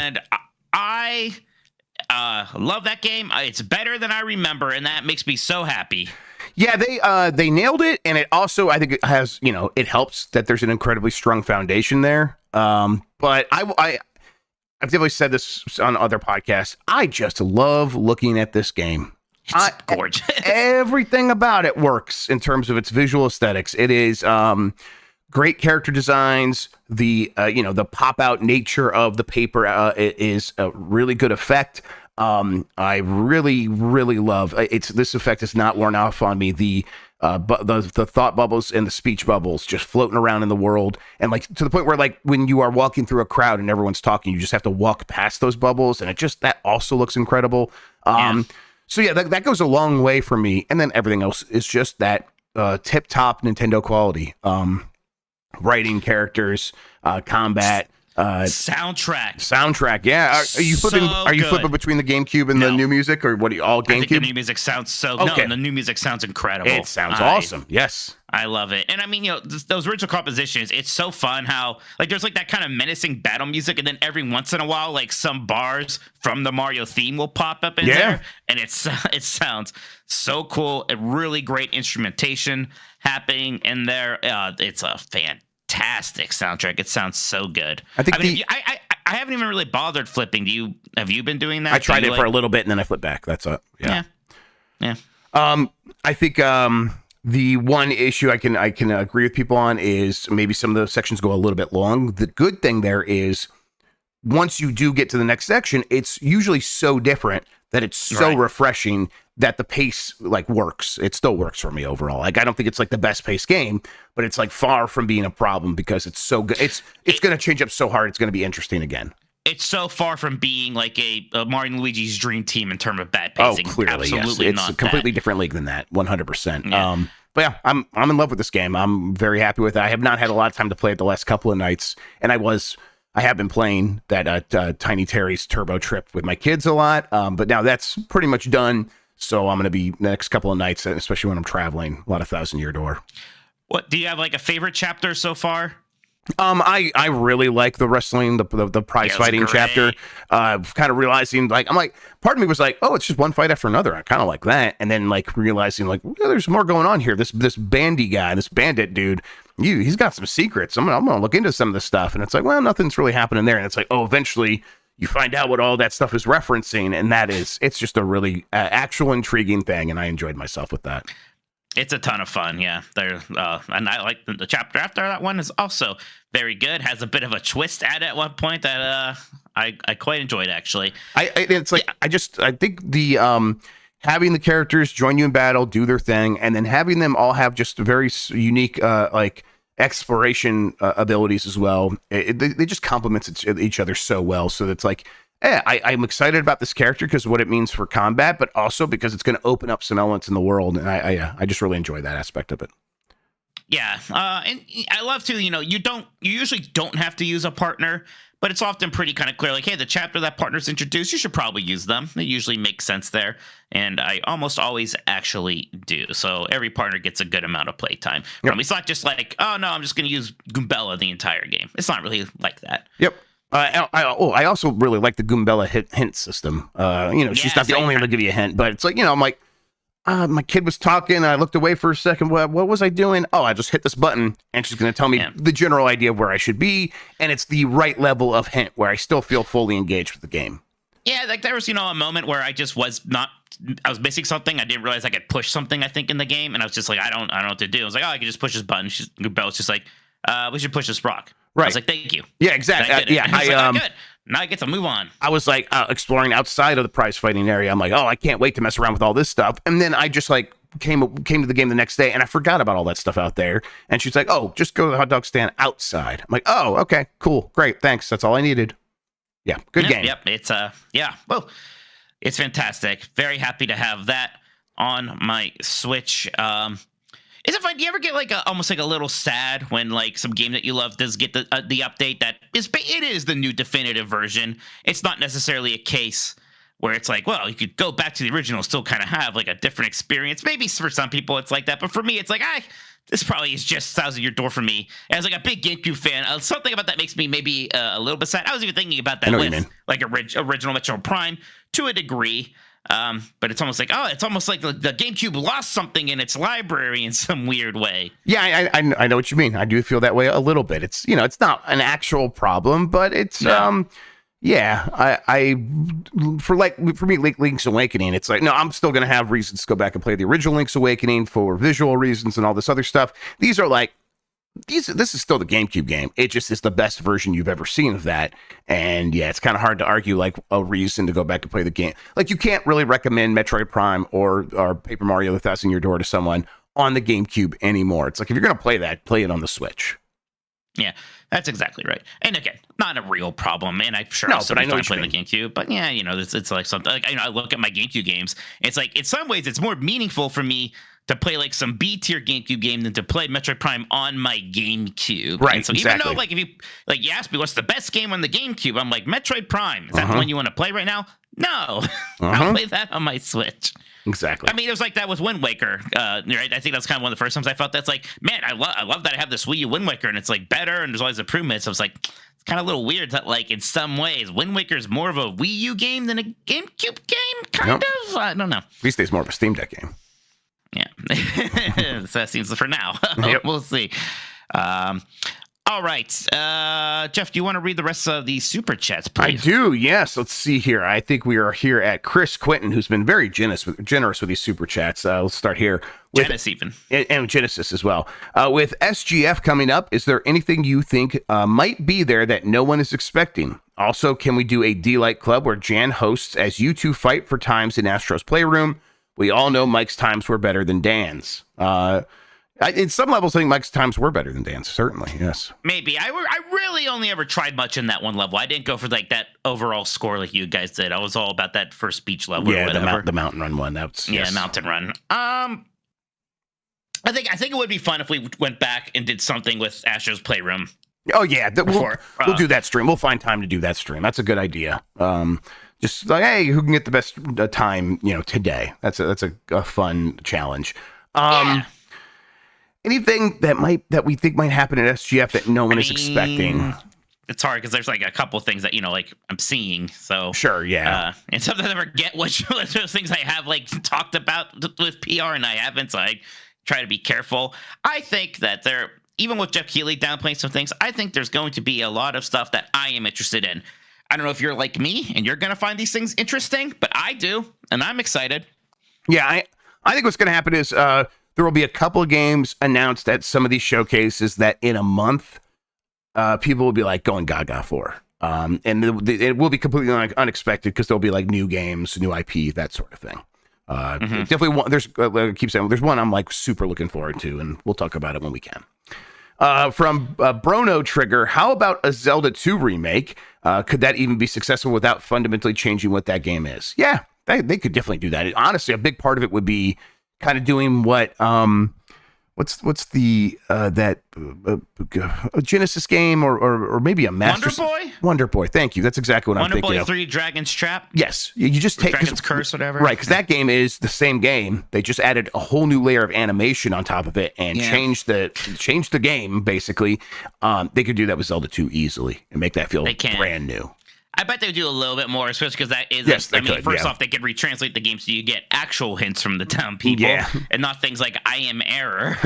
D: I love that game. It's better than I remember, and that makes me so happy.
B: Yeah, they nailed it, and it also I think it has it helps that there's an incredibly strong foundation there. But I've definitely said this on other podcasts. I just love looking at this game.
D: It's gorgeous.
B: Everything about it works in terms of its visual aesthetics. It is great character designs. The the pop out nature of the paper is a really good effect. I really love this effect is not worn off on me. The thought bubbles and the speech bubbles just floating around in the world, and like to the point where like when you are walking through a crowd and everyone's talking, you just have to walk past those bubbles, and that also looks incredible. So yeah, that goes a long way for me. And then everything else is just that tip top Nintendo quality. Writing, characters, combat, soundtrack. Yeah, are you flipping?
D: So
B: Are you
D: good.
B: flipping between the GameCube and the
D: No.
B: new music, or what? Are you all
D: I think the
B: GameCube?
D: new music sounds so
B: Okay.
D: no, the new music sounds incredible.
B: It sounds awesome. Yes.
D: I love it. And I mean, those original compositions, it's so fun how like there's like that kind of menacing battle music, and then every once in a while, like some bars from the Mario theme will pop up in there, and it sounds so cool. A really great instrumentation happening in there. It's a fantastic soundtrack. It sounds so good.
B: I think
D: I haven't even really bothered flipping. Have you been doing that?
B: I tried it for a little bit and then I flipped back. That's it. Yeah. I think the one issue I can agree with people on is maybe some of those sections go a little bit long. The good thing there is once you do get to the next section, it's usually so different that it's so refreshing that the pace like works. It still works for me overall. Like I don't think it's like the best paced game, but it's like far from being a problem because it's so good. It's going to change up so hard. It's going to be interesting again.
D: It's so far from being like a Mario and Luigi's dream team in terms of bad pacing.
B: Oh, clearly,
D: absolutely
B: yes.
D: not.
B: It's a completely
D: that.
B: different league than that, 100%.
D: Yeah.
B: But yeah, I'm in love with this game. I'm very happy with it. I have not had a lot of time to play it the last couple of nights, and I have been playing that Tiny Terry's Turbo Trip with my kids a lot. But now that's pretty much done. So I'm going to be the next couple of nights, especially when I'm traveling, a lot of Thousand Year Door.
D: What do you have like a favorite chapter so far?
B: I really like the wrestling, the prize
D: Yeah, it was
B: fighting
D: great.
B: chapter. Kind of realizing, like, I'm like, part of me was like, oh, it's just one fight after another. I kind of like that, and then like realizing, like, well, there's more going on here. This bandy guy, this bandit dude, he's got some secrets. I'm gonna look into some of this stuff, and it's like, well, nothing's really happening there, and it's like, oh, eventually you find out what all that stuff is referencing, and it's just a really actual intriguing thing, and I enjoyed myself with that.
D: It's a ton of fun, yeah. And I like the chapter after that one is also very good. Has a bit of a twist at one point that I quite enjoyed actually.
B: I think the having the characters join you in battle, do their thing, and then having them all have just very unique like exploration abilities as well. They just complement each other so well. So it's like, yeah, I'm excited about this character because of what it means for combat, but also because it's going to open up some elements in the world, and I just really enjoy that aspect of it.
D: Yeah, and I love too. You usually don't have to use a partner, but it's often pretty kind of clear. Like, hey, the chapter that partner's introduced, you should probably use them. It usually makes sense there, and I almost always actually do. So every partner gets a good amount of playtime.
B: Yep.
D: It's not just like, oh no, I'm just going to use Goombella the entire game. It's not really like that.
B: Yep. I also really like the Goombella hint system. She's not the only one to give you a hint, but it's like, I'm like, my kid was talking. I looked away for a second. What was I doing? Oh, I just hit this button, and she's going to tell me the general idea of where I should be, and it's the right level of hint where I still feel fully engaged with the game.
D: Yeah, like there was, a moment where I just was I was missing something. I didn't realize I could push something, I think, in the game, and I was just like, I don't know what to do. I was like, oh, I can just push this button. Goombella's just like, we should push this rock.
B: Right.
D: I was like, thank you.
B: Yeah, exactly.
D: Good. Now I get to move on.
B: I was like exploring outside of the prize fighting area. I'm like, oh, I can't wait to mess around with all this stuff. And then I just like came to the game the next day, and I forgot about all that stuff out there. And she's like, oh, just go to the hot dog stand outside. I'm like, oh, okay, cool, great, thanks. That's all I needed. Yeah, good game.
D: Yep. It's well, it's fantastic. Very happy to have that on my Switch. Is it fun? Do you ever get like almost like a little sad when like some game that you love does get the update that it is the new definitive version? It's not necessarily a case where it's like, well, you could go back to the original, still kind of have like a different experience. Maybe for some people it's like that, but for me, it's like, this probably is just out of your door for me. As like a big GameCube fan, something about that makes me maybe a little bit sad. I was even thinking about that with like original Metro Prime to a degree. But it's almost like, the GameCube lost something in its library in some weird way.
B: Yeah, I know what you mean. I do feel that way a little bit. It's it's not an actual problem, but it's yeah. For me, Link's Awakening, it's like, no, I'm still gonna have reasons to go back and play the original Link's Awakening for visual reasons and all this other stuff. These are like this is still the GameCube game. It just is the best version you've ever seen of that. And yeah, it's kind of hard to argue like a reason to go back and play the game. Like you can't really recommend Metroid Prime or Paper Mario: The Thousand Year Door to someone on the GameCube anymore. It's like, if you're going to play that, play it on the Switch.
D: Yeah, that's exactly right. And again, not a real problem. And I'm sure
B: No,
D: I'll still
B: but I
D: be
B: know
D: fine
B: what you
D: playing the GameCube. But yeah, it's like something like, I look at my GameCube games. It's like, in some ways, it's more meaningful for me to play like some B-tier GameCube game than to play Metroid Prime on my GameCube.
B: Right,
D: and so
B: exactly.
D: Even though like if you ask me what's the best game on the GameCube, I'm like, Metroid Prime. Is that the one you want to play right now? No. I'll play that on my Switch.
B: Exactly.
D: I mean, it was like that with Wind Waker, right? I think that's kind of one of the first times I felt that's like, man, I love that I have this Wii U Wind Waker and it's like better and there's always improvements. So it's like, it's kind of a little weird that like in some ways Wind Waker is more of a Wii U game than a GameCube game, kind of. I don't know.
B: At least it's more of a Steam Deck game.
D: Yeah, so that seems for now.
B: Yep.
D: We'll see. All right, Jeff, do you want to read the rest of the super chats, please?
B: I do. Yes. Let's see here. I think we are here at Chris Quinton, who's been very generous with these super chats. Let's start here with
D: Genesis even
B: and Genesis as well. With SGF coming up, is there anything you think might be there that no one is expecting? Also, can we do a D-Light Club where Jan hosts as you two fight for times in Astro's Playroom? We all know Mike's times were better than Dan's. In some levels, I think Mike's times were better than Dan's. Certainly, yes.
D: Maybe. I really only ever tried much in that one level. I didn't go for like that overall score like you guys did. I was all about that first beach level.
B: Yeah,
D: or whatever.
B: the mountain run one. That's
D: Mountain Run. I think it would be fun if we went back and did something with Astro's Playroom.
B: Oh yeah, we'll do that stream. We'll find time to do that stream. That's a good idea. Just like, hey, who can get the best time, today? That's a fun challenge.
D: Yeah.
B: Anything that we think might happen at SGF that no one is expecting?
D: It's hard because there's like a couple things that like I'm seeing. So
B: Sure, yeah.
D: and sometimes I forget which of those things I have like talked about with PR and I haven't. So I try to be careful. I think that even with Jeff Keighley downplaying some things, I think there's going to be a lot of stuff that I am interested in. I don't know if you're like me and you're going to find these things interesting, but I do, and I'm excited.
B: Yeah, I think what's going to happen is there will be a couple of games announced at some of these showcases that in a month, people will be like going gaga for. And it will be completely unexpected because there'll be like new games, new IP, that sort of thing. Definitely one. There's I keep saying there's one I'm like super looking forward to, and we'll talk about it when we can. From Brono Trigger, how about a Zelda 2 remake? Could that even be successful without fundamentally changing what that game is? Yeah, they could definitely do that. Honestly, a big part of it would be kind of doing what what's the that Genesis game or maybe a Master Wonder Boy. Thank you. That's exactly what I'm thinking of.
D: Wonder Boy 3 Dragon's Trap.
B: Yes, you just take
D: Dragon's Curse, whatever.
B: Right, because that game is the same game. They just added a whole new layer of animation on top of it and changed the game basically. They could do that with Zelda 2 easily and make that feel brand new.
D: I bet they would do a little bit more, especially because that is.
B: Yes,
D: first off, they could retranslate the game so you get actual hints from the town people, and not things like "I am error."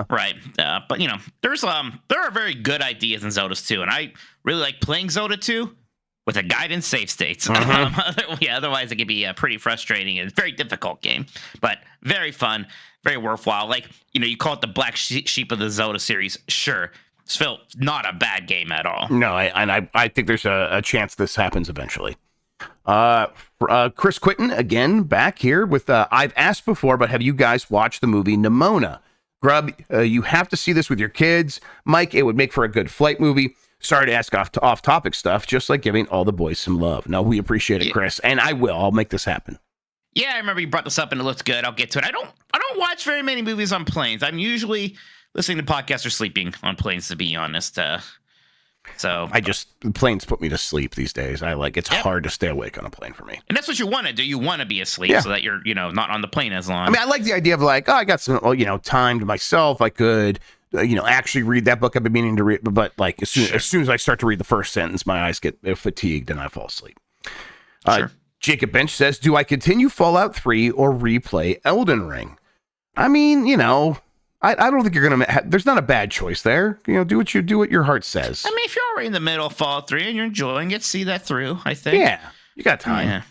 D: Right, but there are very good ideas in Zelda 2, and I really like playing Zelda 2 with a guide and save states. Otherwise it could be a pretty frustrating and very difficult game, but very fun, very worthwhile. Like you call it the black sheep of the Zelda series, sure. It's still not a bad game at all.
B: No, I think there's a chance this happens eventually. Chris Quinton, again, back here with, I've asked before, but have you guys watched the movie Nimona? Grubb, you have to see this with your kids. Mike, it would make for a good flight movie. Sorry to ask off-topic stuff, just like giving all the boys some love. No, we appreciate it, Chris, and I'll make this happen.
D: Yeah, I remember you brought this up and it looks good. I'll get to it. I don't watch very many movies on planes. I'm usually listening to podcasts or sleeping on planes, to be honest. So
B: planes put me to sleep these days. It's hard to stay awake on a plane for me.
D: And that's what you want to do. You want to be asleep so that you're, not on the plane as long.
B: I mean, I like the idea of I got some, time to myself. I could, actually read that book I've been meaning to read. But as soon as I start to read the first sentence, my eyes get fatigued and I fall asleep.
D: Sure.
B: Jacob Bench says, do I continue Fallout 3 or replay Elden Ring? I mean, I don't think you're going to there's not a bad choice there. Do what your heart says.
D: I mean, if you're already in the middle of Fallout 3 and you're enjoying it, see that through, I think.
B: Yeah, you got time.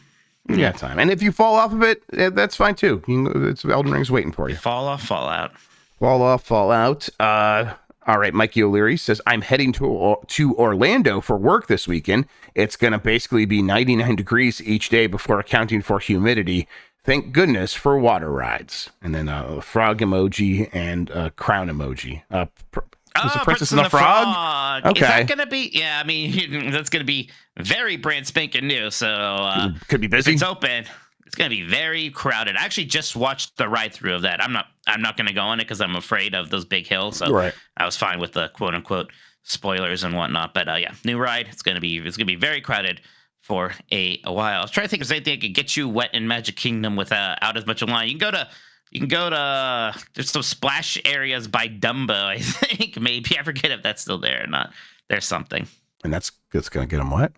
B: You got time. And if you fall off of it, that's fine too. It's Elden Ring's waiting for you.
D: Fall off Fallout.
B: Fall off Fallout. All right, Mikey O'Leary says, I'm heading to Orlando for work this weekend. It's going to basically be 99 degrees each day before accounting for humidity. Thank goodness for water rides. And then a frog emoji and a crown emoji. Was it Princess and the Frog? Okay.
D: Is that going to be? Yeah, I mean, that's going to be very brand spanking new. So
B: could be busy.
D: If it's open, it's going to be very crowded. I actually just watched the ride through of that. I'm not going to go on it because I'm afraid of those big hills. So I was fine with the quote unquote spoilers and whatnot. But new ride. It's going to be very crowded for a while. I was trying to think if there's anything that could get you wet in Magic Kingdom without as much of a line. You can go to there's some splash areas by Dumbo, I think. Maybe I forget if that's still there or not. There's something. And
B: that's gonna get them wet?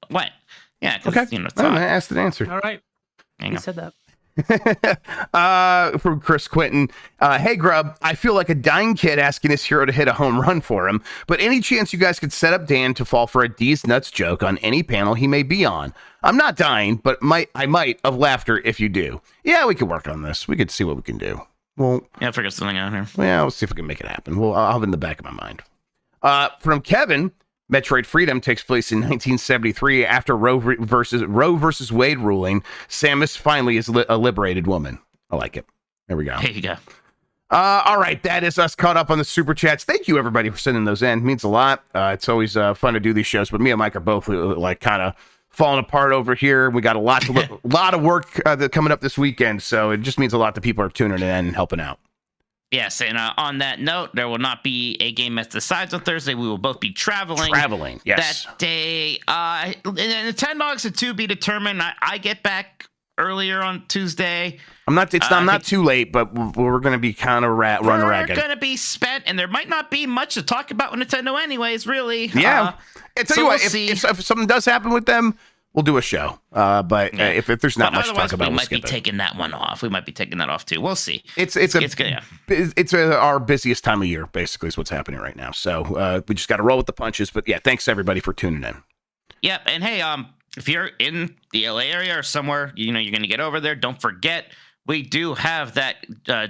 D: What? Yeah,
B: okay. I asked and answered.
C: All right. You said that.
B: From Chris Quinton, hey Grubb, I feel like a dying kid asking his hero to hit a home run for him, but any chance you guys could set up Dan to fall for a D's nuts joke on any panel he may be on? I'm not dying, but I might of laughter if you do. Yeah, we could work on this. We could see what we can do. Well,
D: figure something out here.
B: Well, we'll see if we can make it happen. I'll have it in the back of my mind. From Kevin, Metroid Freedom takes place in 1973 after Roe versus Wade ruling. Samus finally is a liberated woman. I like it. There we go.
D: There you go.
B: All right, that is us caught up on the super chats. Thank you everybody for sending those in. It means a lot. It's always fun to do these shows, but me and Mike are both kind of falling apart over here. We got a lot of work coming up this weekend, so it just means a lot that people are tuning in and helping out.
D: Yes, and on that note, there will not be a game at the sides on Thursday. We will both be traveling.
B: Yes.
D: That day. Nintendogs are to be determined. I get back earlier on Tuesday.
B: I'm not too late, but we're going to be kind of run ragged.
D: We're going to be spent, and there might not be much to talk about with Nintendo anyways, really.
B: Yeah. I tell you what, if something does happen with them, we'll do a show. But if there's not much to talk about,
D: we might be taking that one off. We might be taking that off too. We'll see.
B: It's our busiest time of year, basically, is what's happening right now. So we just got to roll with the punches. But yeah, thanks everybody for tuning in.
D: Yep, and hey, if you're in the LA area or somewhere, you're going to get over there. Don't forget, we do have that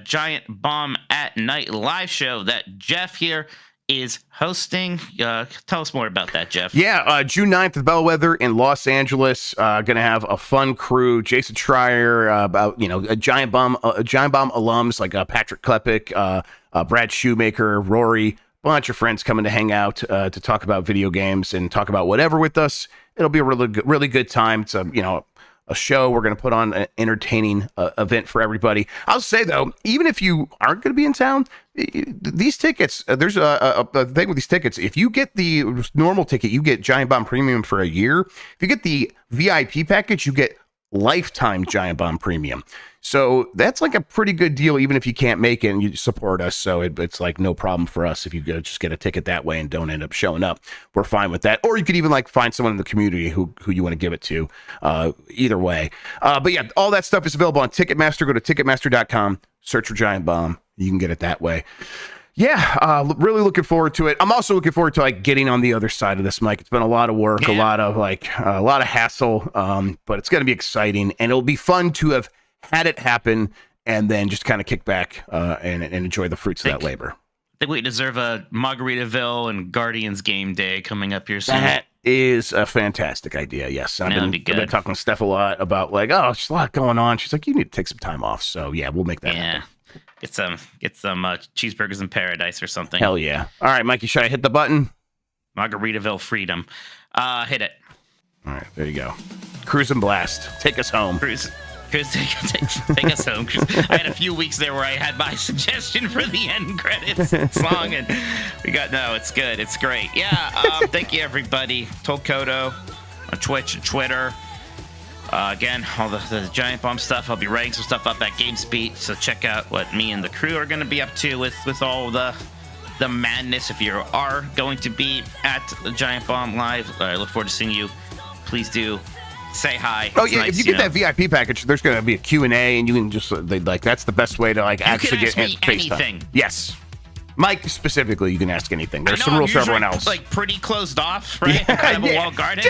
D: Giant Bomb at Night live show that Jeff here is hosting. Tell us more about that, Jeff.
B: Yeah, June 9th at the Bellwether in Los Angeles. Going to have a fun crew. Jason Schreier, about a Giant Bomb alums like Patrick Klepek, Brad Shoemaker, Rory, bunch of friends coming to hang out to talk about video games and talk about whatever with us. It'll be a really good time. It's a show. We're going to put on an entertaining event for everybody. I'll say, though, even if you aren't going to be in town, these tickets, there's a thing with these tickets. If you get the normal ticket, you get Giant Bomb Premium for a year. If you get the VIP package, you get lifetime Giant Bomb Premium. So that's like a pretty good deal, even if you can't make it and you support us. So it's like no problem for us if you just get a ticket that way and don't end up showing up. We're fine with that. Or you could even like find someone in the community who you want to give it to. Either way. But yeah, all that stuff is available on Ticketmaster. Go to Ticketmaster.com, search for Giant Bomb. You can get it that way. Yeah, really looking forward to it. I'm also looking forward to like getting on the other side of this, Mike. It's been a lot of work, a lot of hassle, but it's going to be exciting, and it'll be fun to have had it happen and then just kind of kick back and enjoy the fruits of that labor.
D: I think we deserve a Margaritaville and Guardians game day coming up here soon.
B: That is a fantastic idea. Yes, I've been talking to Steph a lot about like, oh, there's a lot going on. She's like, you need to take some time off. So yeah, we'll make that happen.
D: Get some cheeseburgers in paradise or something.
B: Hell yeah. All right, Mikey, should I hit the button?
D: Margaritaville freedom. Hit it.
B: All right, there you go. Cruise and blast. Take us home.
D: Cruise, take us home. I had a few weeks there where I had my suggestion for the end credits song, and it's good. It's great. Yeah, thank you, everybody. Told Kodo on Twitch and Twitter. Again, all the Giant Bomb stuff. I'll be writing some stuff up at GameSpeed, so check out what me and the crew are going to be up to with all the madness. If you are going to be at the Giant Bomb Live, I look forward to seeing you. Please do say hi.
B: Oh yeah, nice, if you get that VIP package, there's going to be a Q&A, and you can just that's the best way to actually get FaceTime. Yes. Mike specifically, you can ask anything. There's some rules for everyone else.
D: Like pretty closed off, right? Yeah, kind of a walled garden.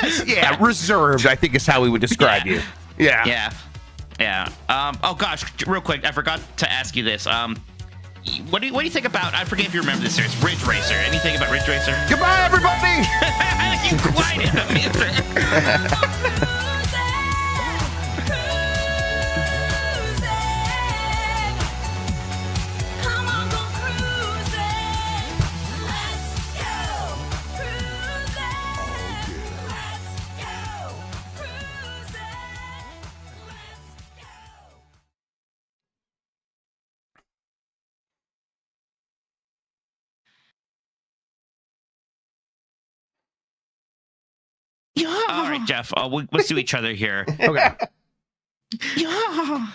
B: Reserved, I think is how we would describe you. Yeah.
D: Oh gosh, real quick, I forgot to ask you this. What do you think about? I forget if you remember this series, Ridge Racer. Anything about Ridge Racer?
B: Goodbye, everybody.
D: You quieted the music. All right, Jeff. We'll see each other here.
B: Okay.
D: Yeah.